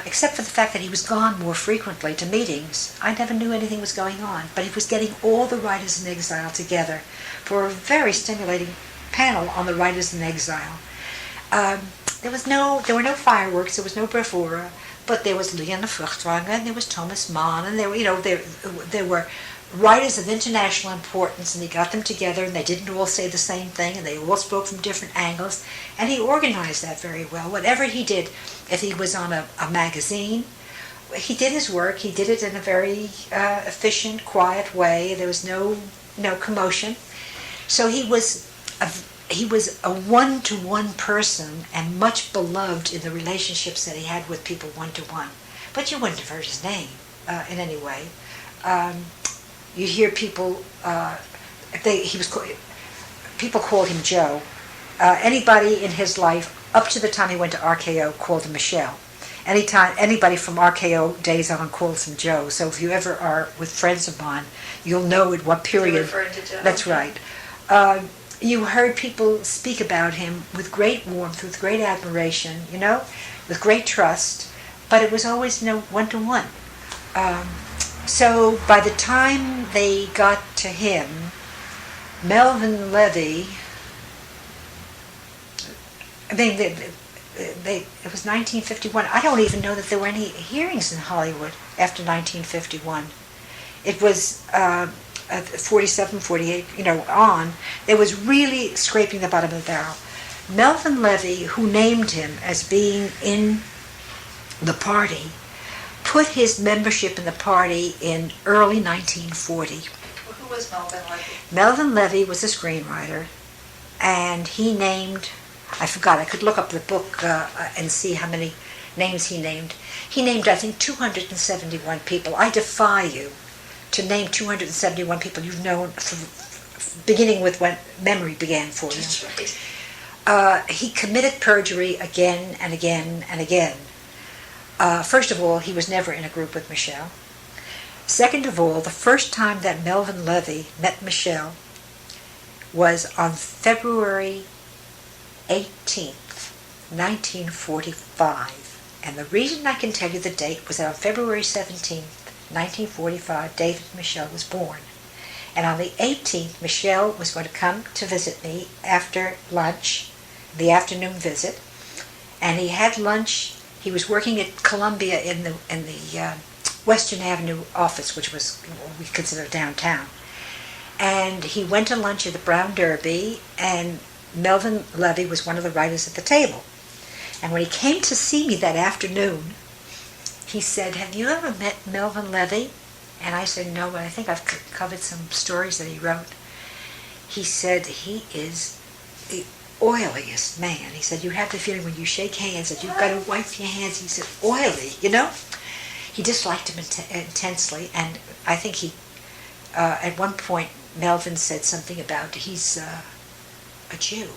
Except for the fact that he was gone more frequently to meetings, I never knew anything was going on. But he was getting all the writers in exile together for a very stimulating panel on the writers in exile. There were no fireworks, there was no bravura, but there was Leon Furtwanger, and there was Thomas Mann, and there were writers of international importance, and he got them together, and they didn't all say the same thing, and they all spoke from different angles, and he organized that very well. Whatever he did, if he was on a magazine, he did his work. He did it in a very efficient, quiet way. There was no commotion. So he was a one-to-one person, and much beloved in the relationships that he had with people one-to-one. But you wouldn't have heard his name in any way. You'd hear people. People called him Joe. Anybody in his life up to the time he went to RKO called him Michel. Anybody from RKO days on calls him Joe. So if you ever are with friends of mine, you'll know at what period. You're referring to Joe. That's right. You heard people speak about him with great warmth, with great admiration, with great trust, but it was always one-to-one. So by the time they got to him, Melvin Levy, it was 1951. I don't even know that there were any hearings in Hollywood after 1951. It was 47, 48, on. It was really scraping the bottom of the barrel. Melvin Levy, who named him as being in the party, put his membership in the party in early 1940. Who was Melvin Levy? Melvin Levy was a screenwriter, and he named, I forgot, I could look up the book and see how many names he named. He named, I think, 271 people. I defy you to name 271 people you've known, beginning with when memory began for you. That's right. He committed perjury again and again and again. First of all, he was never in a group with Michel. Second of all, the first time that Melvin Levy met Michel was on February 18th, 1945. And the reason I can tell you the date was that on February 17th, 1945, David Michel was born. And on the 18th, Michel was going to come to visit me after lunch, the afternoon visit. And he had lunch. He was working at Columbia in the Western Avenue office, which was what we consider downtown. And he went to lunch at the Brown Derby, and Melvin Levy was one of the writers at the table. And when he came to see me that afternoon, he said, "Have you ever met Melvin Levy?" And I said, "No, but I think I've covered some stories that he wrote." He said, "He is the oiliest man." He said, "You have the feeling when you shake hands that you've got to wipe your hands." He said, "Oily, He disliked him intensely, and I think he, at one point, Melvin said something about he's a Jew.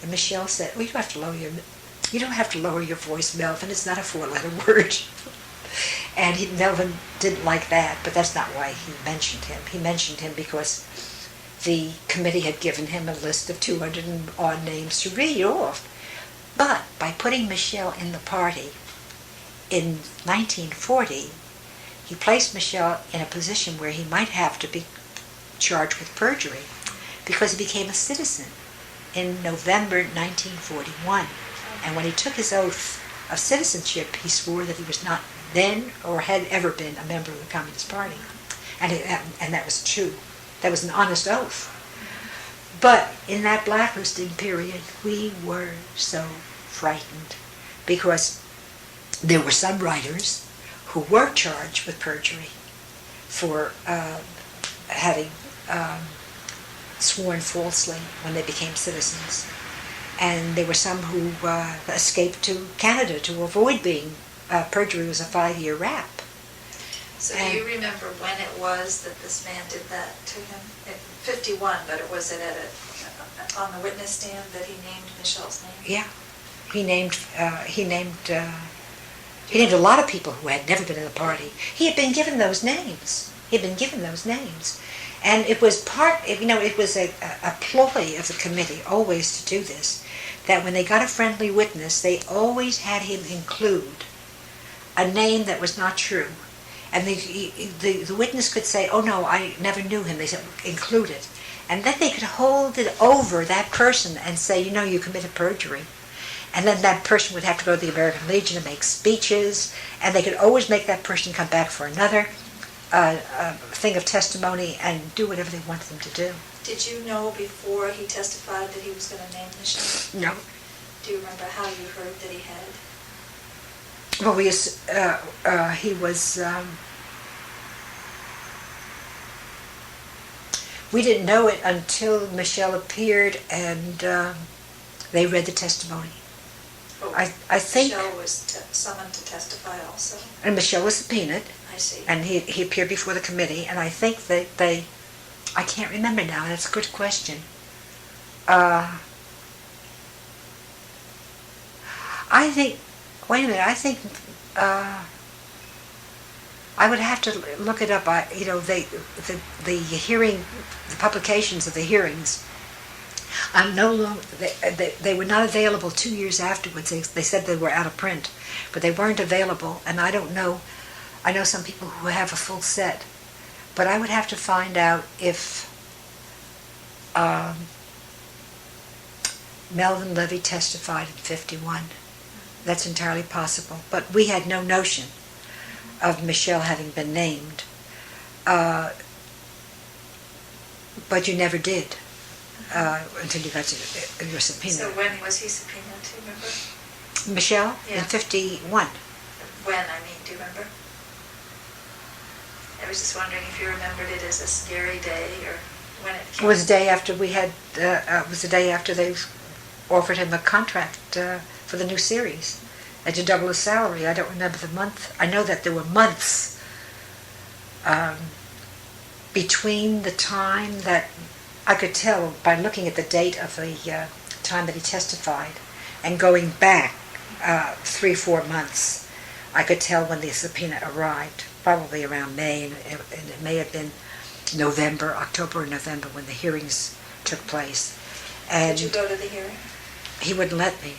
And Michel said, "Well, you don't have to lower your voice, Melvin. It's not a 4-letter word." And Melvin didn't like that, but that's not why he mentioned him. He mentioned him because the committee had given him a list of 200 and odd names to read off. But by putting Michel in the party in 1940, he placed Michel in a position where he might have to be charged with perjury because he became a citizen in November 1941. And when he took his oath of citizenship, he swore that he was not then or had ever been a member of the Communist Party. And that was true. That was an honest oath. But in that blacklisting period, we were so frightened because there were some writers who were charged with perjury for having sworn falsely when they became citizens. And there were some who escaped to Canada to avoid being, perjury was a 5-year rap. So do you remember when it was that this man did that to him? In 51, but was it on the witness stand that he named Michelle's name? Yeah. He named a lot of people who had never been in the party. He had been given those names. And it was it was a ploy of the committee always to do this, that when they got a friendly witness, they always had him include a name that was not true. And the witness could say, oh no, I never knew him. They said, include it. And then they could hold it over that person and say, you committed perjury. And then that person would have to go to the American Legion and make speeches, and they could always make that person come back for another thing of testimony and do whatever they wanted them to do. Did you know before he testified that he was going to name Michelle? No. Do you remember how you heard that he had? Well, he was... we didn't know it until Michelle appeared and they read the testimony. Oh, I think... Michelle was summoned to testify also. And Michelle was subpoenaed. I see. And he appeared before the committee, and I think they I can't remember now, that's a good question. I think, wait a minute, I think, I would have to look it up. The hearing, the publications of the hearings, I'm no longer, they were not available 2 years afterwards. They said they were out of print, but they weren't available, and I don't know. I know some people who have a full set, but I would have to find out if Melvin Levy testified in 51. That's entirely possible, but we had no notion of Michelle having been named. But you never did until you got to your subpoena. So when was he subpoenaed, do you remember? Michelle? Yeah. In 51. When, do you remember? I was just wondering if you remembered it as a scary day or when it came. It was the day after was the day after they offered him a contract for the new series and to double his salary. I don't remember the month. I know that there were months between the time that I could tell by looking at the date of the time that he testified and going back 3-4 months. I could tell when the subpoena arrived, probably around May, and it may have been October or November when the hearings took place. And did you go to the hearing? He wouldn't let me.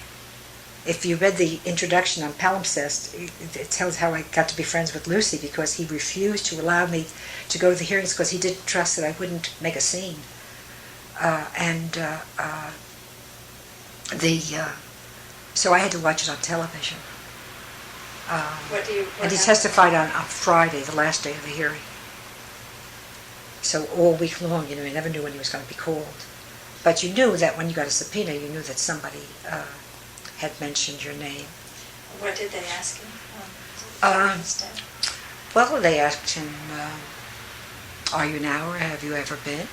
If you read the introduction on palimpsest, it tells how I got to be friends with Lucy, because he refused to allow me to go to the hearings because he didn't trust that I wouldn't make a scene. So I had to watch it on television. And he testified on Friday, the last day of the hearing. So all week long, you never knew when he was going to be called. But you knew that when you got a subpoena, you knew that somebody had mentioned your name. What did they ask him? Well, they asked him, are you now or have you ever been?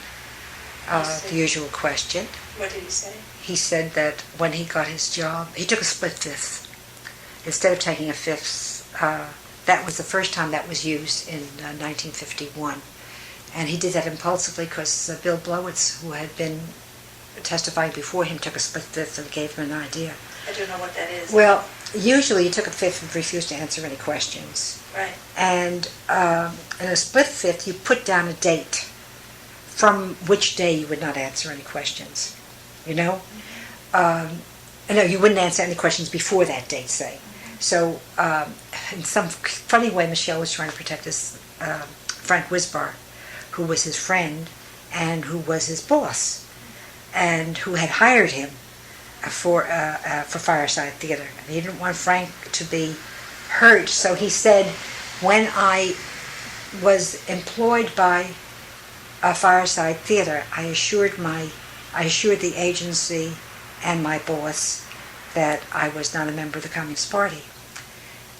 The usual question. What did he say? He said that when he got his job, he took a split fifth. Instead of taking a fifth, that was the first time that was used in 1951. And he did that impulsively because Bill Blowitz, who had been testifying before him, took a split fifth and gave him an idea. I don't know what that is. Well, usually you took a fifth and refused to answer any questions. Right. And in a split fifth, you put down a date from which day you would not answer any questions. No, you wouldn't answer any questions before that date, say. So in some funny way, Michelle was trying to protect his Frank Wisbar, who was his friend and who was his boss, and who had hired him for Fireside Theater. And he didn't want Frank to be hurt. So he said, when I was employed by a Fireside Theater, I assured the agency and my boss that I was not a member of the Communist Party.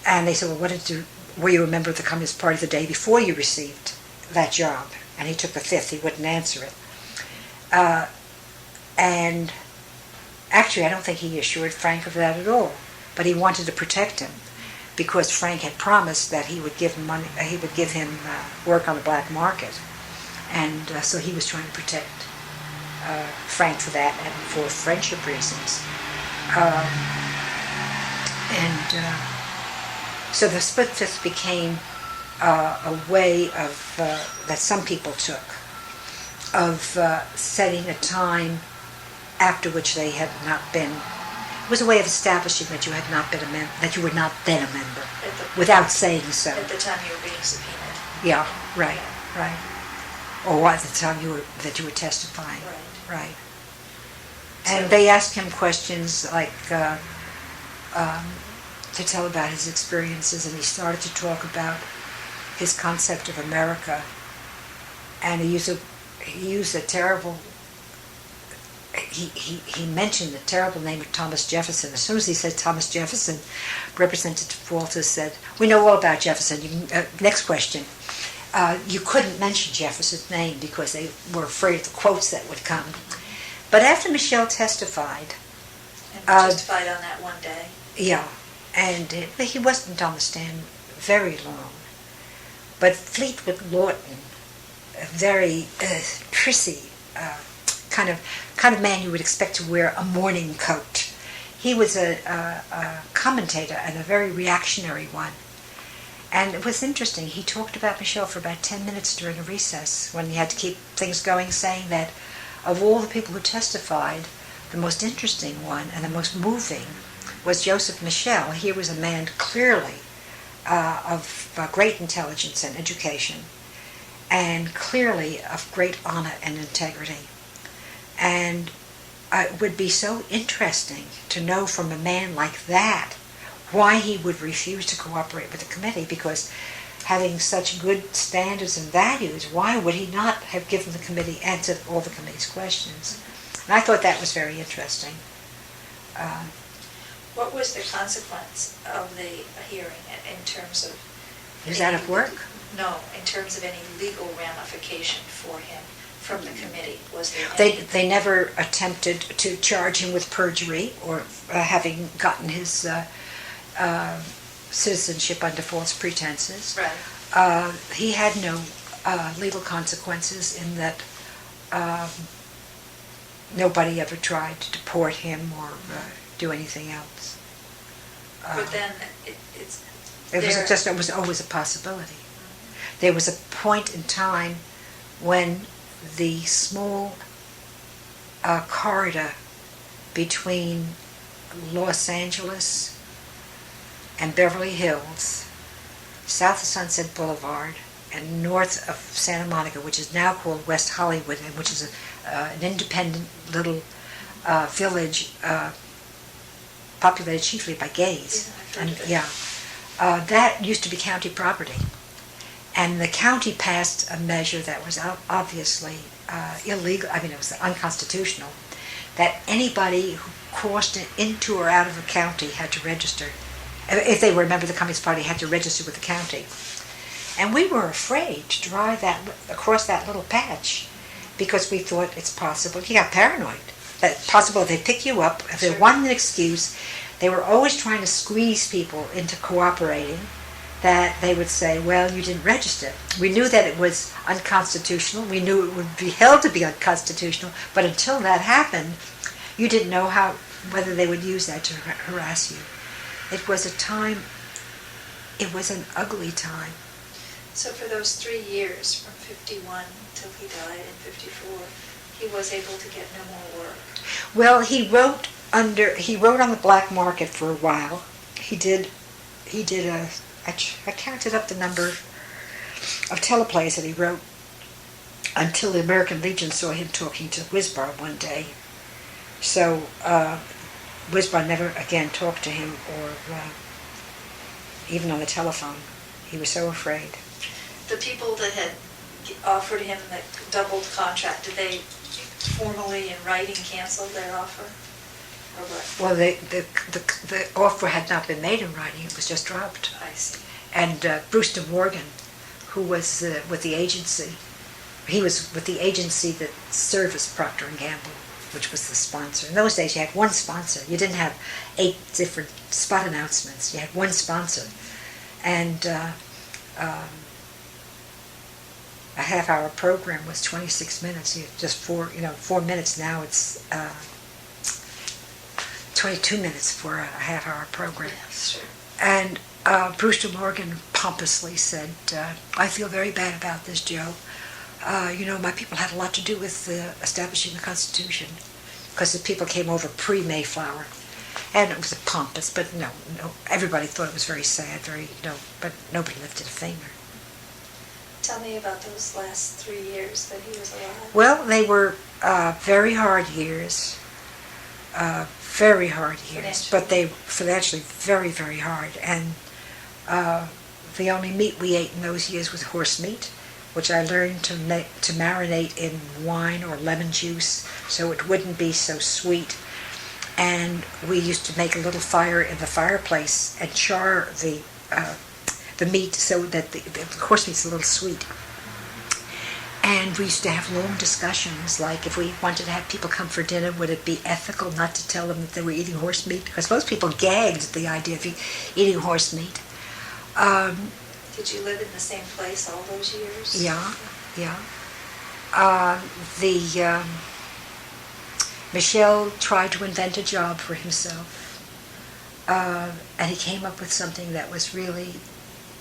And they said, well, were you a member of the Communist Party the day before you received that job? And he took the fifth. He wouldn't answer it. And actually, I don't think he assured Frank of that at all. But he wanted to protect him because Frank had promised that he would give him money. He would give him work on the black market, and so he was trying to protect Frank for that and for friendship reasons. So the split fifth became a way of that some people took of setting a time after which they had not been. It was a way of establishing that you had not been that you were not then a member, without saying so. At the time you were being subpoenaed. Yeah, right. Or at the time that you were testifying. Right. And they asked him questions like to tell about his experiences, and he started to talk about his concept of America, and he used a terrible. He mentioned the terrible name of Thomas Jefferson. As soon as he said Thomas Jefferson, Representative Walters said, "We know all about Jefferson." Next question. You couldn't mention Jefferson's name because they were afraid of the quotes that would come. But after Michelle testified... And testified on that one day. Yeah, and he wasn't on the stand very long. But Fleetwood Lawton, a very prissy, kind of man you would expect to wear a morning coat. He was a commentator, and a very reactionary one. And it was interesting. He talked about Michelle for about 10 minutes during a recess when he had to keep things going, saying that of all the people who testified, the most interesting one and the most moving was Joseph Michel. He was a man clearly of great intelligence and education, and clearly of great honor and integrity. And it would be so interesting to know from a man like that why he would refuse to cooperate with the committee, because having such good standards and values, why would he not have given the committee, answered all the committee's questions? And I thought that was very interesting. What was the consequence of the hearing in terms of... He was out of work? No, in terms of any legal ramification for him from the committee. Was there any... They never attempted to charge him with perjury or having gotten his citizenship under false pretenses. Right. He had no legal consequences in that nobody ever tried to deport him or do anything else. But then it was always a possibility. There was a point in time when the small corridor between Los Angeles and Beverly Hills, south of Sunset Boulevard, and north of Santa Monica, which is now called West Hollywood, and which is an independent little village populated chiefly by gays. That used to be county property. And the county passed a measure that was obviously illegal, it was unconstitutional, that anybody who crossed into or out of a county had to register. If they were a member of the Communist Party, had to register with the county. And we were afraid to drive across that little patch because we thought it's possible. You got paranoid. That it's possible they pick you up. If they wanted an excuse, they were always trying to squeeze people into cooperating, that they would say, well, you didn't register. We knew that it was unconstitutional. We knew it would be held to be unconstitutional. But until that happened, you didn't know whether they would use that to harass you. It was a time, it was an ugly time. So for those 3 years, from 51 till he died in 54, he was able to get no more work? Well, he wrote on the black market for a while. I counted up the number of teleplays that he wrote until the American Legion saw him talking to Wisbar one day. So Wisbar never again talked to him, or even on the telephone. He was so afraid. The people that had offered him the doubled contract, did they formally in writing cancel their offer? Or what? Well, the offer had not been made in writing. It was just dropped. I see. And Brewster Morgan, who was with the agency, he was with the agency that serviced Procter & Gamble, which was the sponsor. In those days, you had one sponsor. You didn't have 8 different spot announcements. You had one sponsor. And a half-hour program was 26 minutes. You just 4 minutes. Now it's 22 minutes for a half-hour program. Yes, sure. And Brewster Morgan pompously said, I feel very bad about this, Joe. My people had a lot to do with establishing the Constitution, because the people came over pre-Mayflower. And it was pompous, but no, everybody thought it was very sad, but nobody lifted a finger. Tell me about those last 3 years that he was alive. Well, they were very hard years, but they financially very, very hard. And the only meat we ate in those years was horse meat, which I learned to marinate in wine or lemon juice so it wouldn't be so sweet. And we used to make a little fire in the fireplace and char the meat so that the horse meat's a little sweet. And we used to have long discussions, like if we wanted to have people come for dinner, would it be ethical not to tell them that they were eating horse meat? Because most people gagged at the idea of eating horse meat. Did you live in the same place all those years? Yeah. Michel tried to invent a job for himself, and he came up with something that was really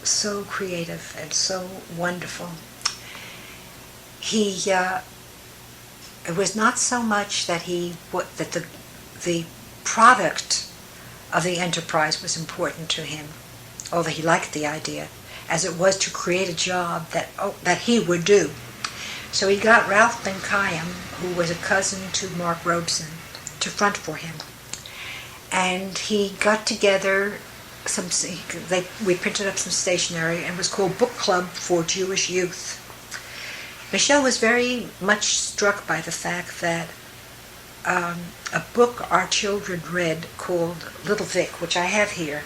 so creative and so wonderful. It was not so much that the product of the enterprise was important to him, although he liked the idea, as it was to create a job that he would do. So he got Ralph Benkayem, who was a cousin to Mark Robeson, to front for him. And he got together we printed up some stationery, and it was called Book Club for Jewish Youth. Michel was very much struck by the fact that a book our children read called Little Vic, which I have here,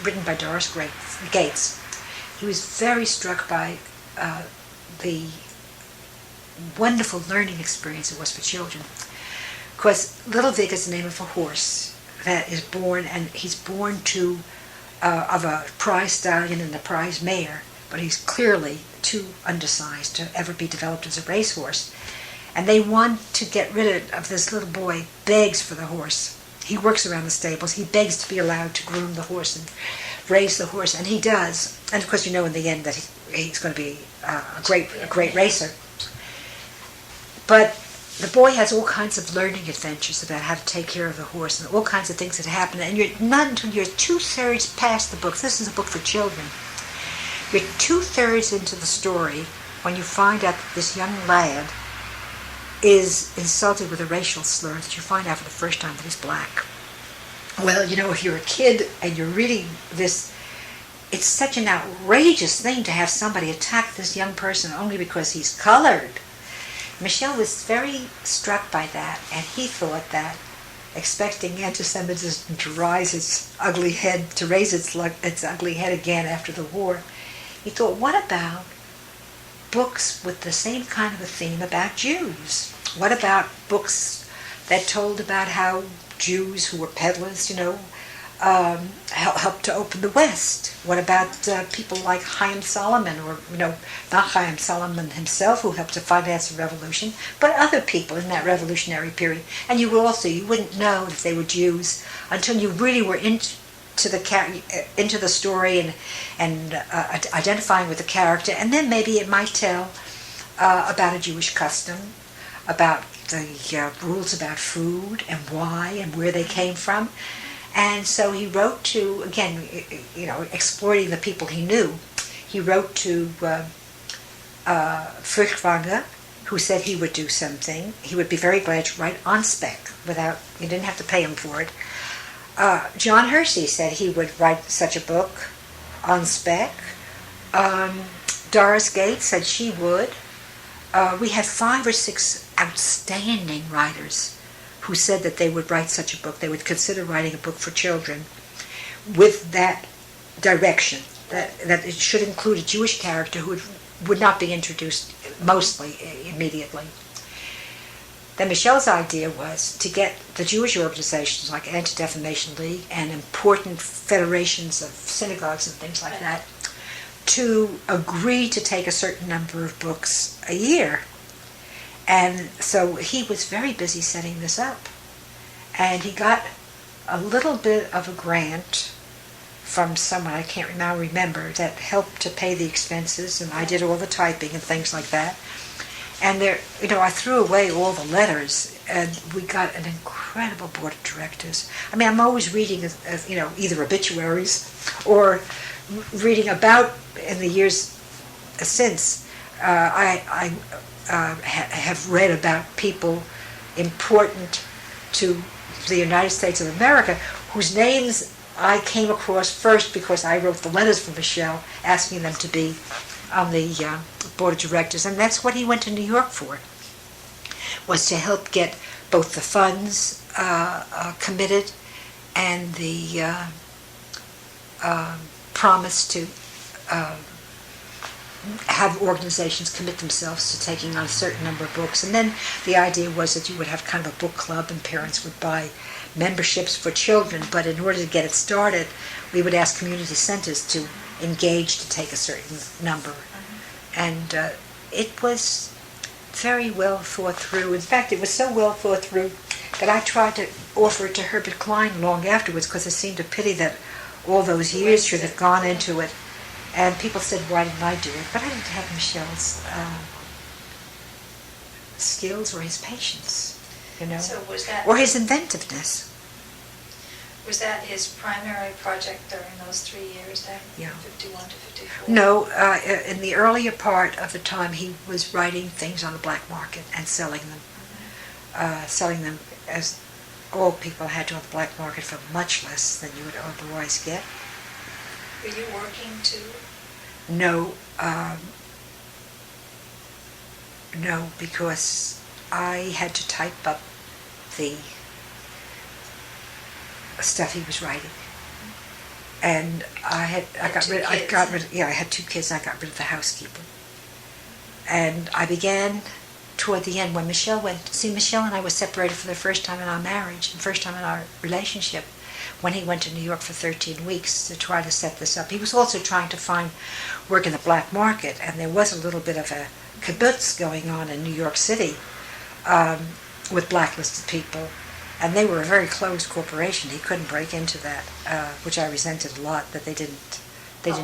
written by Doris Gates. He was very struck by the wonderful learning experience it was for children. Because Little Vic is the name of a horse that is born, and he's born of a prize stallion and a prize mare, but he's clearly too undersized to ever be developed as a racehorse. And they want to get rid of this little boy, begs for the horse. He works around the stables. He begs to be allowed to groom the horse and raise the horse, and he does. And of course, in the end that he's going to be a great racer. But the boy has all kinds of learning adventures about how to take care of the horse and all kinds of things that happen. And you're not until you're 2/3 past the book. This is a book for children. You're 2/3 into the story when you find out that this young lad is insulted with a racial slur that you find out for the first time that he's black. Well, if you're a kid and you're reading this, it's such an outrageous thing to have somebody attack this young person only because he's colored. Michel was very struck by that, and he thought that, expecting anti-Semitism to raise its ugly head again after the war, he thought, what about books with the same kind of a theme about Jews? What about books that told about how Jews who were peddlers, helped to open the West? What about people like Chaim Solomon, or, not Chaim Solomon himself who helped to finance the revolution, but other people in that revolutionary period? And you wouldn't know if they were Jews until you really were into the story and identifying with the character, and then maybe it might tell about a Jewish custom, about the rules about food and why and where they came from. And so he wrote to, again, exploiting the people he knew, he wrote to Furchtwanger, who said he would do something. He would be very glad to write on spec you didn't have to pay him for it. John Hersey said he would write such a book. on spec. Doris Gates said she would. We had 5 or 6 outstanding writers who said that they would write such a book. They would consider writing a book for children with that direction, that it should include a Jewish character who would not be introduced mostly immediately. Then Michelle's idea was to get the Jewish organizations like Anti-Defamation League and important federations of synagogues and things like that to agree to take a certain number of books a year. And so he was very busy setting this up. And he got a little bit of a grant from someone, I can't now remember, that helped to pay the expenses, and I did all the typing and things like that. And there, I threw away all the letters, and we got an incredible board of directors. I mean, I'm always reading, either obituaries or reading about, in the years since, I have read about people important to the United States of America whose names I came across first because I wrote the letters for Michelle asking them to be on the board of directors, and that's what he went to New York for, was to help get both the funds committed and the promise to have organizations commit themselves to taking on a certain number of books. And then the idea was that you would have kind of a book club and parents would buy memberships for children, but in order to get it started, we would ask community centers to engage to take a certain number. And it was very well thought through. In fact, it was so well thought through that I tried to offer it to Herbert Klein long afterwards because it seemed a pity that all those years should have gone into it. And people said, why didn't I do it? But I didn't have Michelle's skills or his patience, So was that, or his inventiveness. was that his primary project during those 3 years then? Yeah. 51 to 54? No, in the earlier part of the time, he was writing things on the black market and selling them as all people had to on the black market for much less than you would otherwise get. Were you working too? No, because I had to type up the stuff he was writing, and I had 2 kids. I got rid of the housekeeper, and I began toward the end when Michelle went. See, Michelle and I were separated for the first time in our marriage, and first time in our relationship, when he went to New York for 13 weeks to try to set this up. He was also trying to find work in the black market, and there was a little bit of a kibbutz going on in New York City with blacklisted people, and they were a very closed corporation. He couldn't break into that, which I resented a lot, that they didn't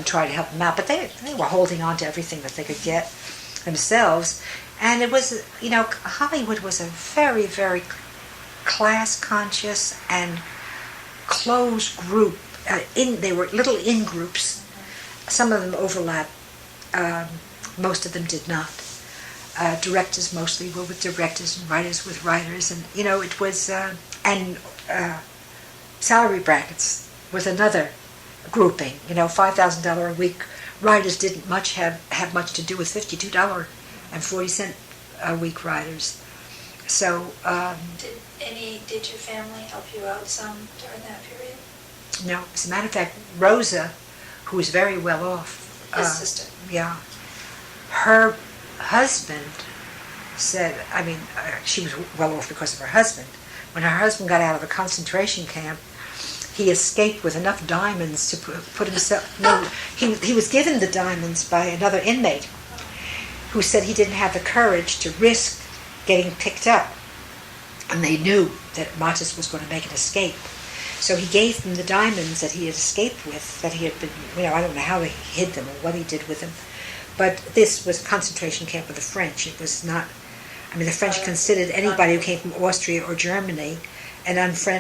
try to help him out, but they were holding on to everything that they could get themselves. And it was, Hollywood was a very, very class-conscious and closed group. They were little in-groups. Some of them overlapped. Most of them did not. Directors mostly were with directors and writers with writers. And, it was... salary brackets was another grouping. $5,000 a week writers didn't have much to do with $52.40 a week writers. So... Did your family help you out some during that period? No. As a matter of fact, Rosa, who was very well off... His sister. Yeah. Her husband said, she was well off because of her husband. When her husband got out of a concentration camp, he escaped with enough diamonds to put himself... No, he was given the diamonds by another inmate who said he didn't have the courage to risk getting picked up. And they knew that Matis was going to make an escape. So he gave them the diamonds that he had escaped with, that he had been, I don't know how he hid them or what he did with them. But this was a concentration camp of the French. It was not, the French considered anybody who came from Austria or Germany and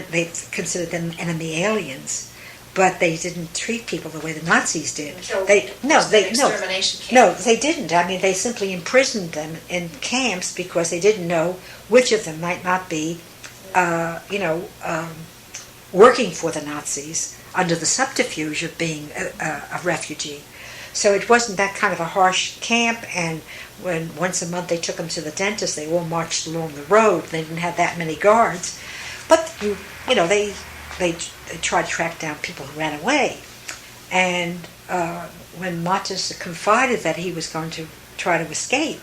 they considered them enemy aliens. But they didn't treat people the way the Nazis did. Extermination camp. No, they didn't. They simply imprisoned them in camps because they didn't know which of them might not be, working for the Nazis under the subterfuge of being a refugee. So it wasn't that kind of a harsh camp, and when once a month they took them to the dentist, they all marched along the road. They didn't have that many guards. But, they tried to track down people who ran away. And when Mattes confided that he was going to try to escape,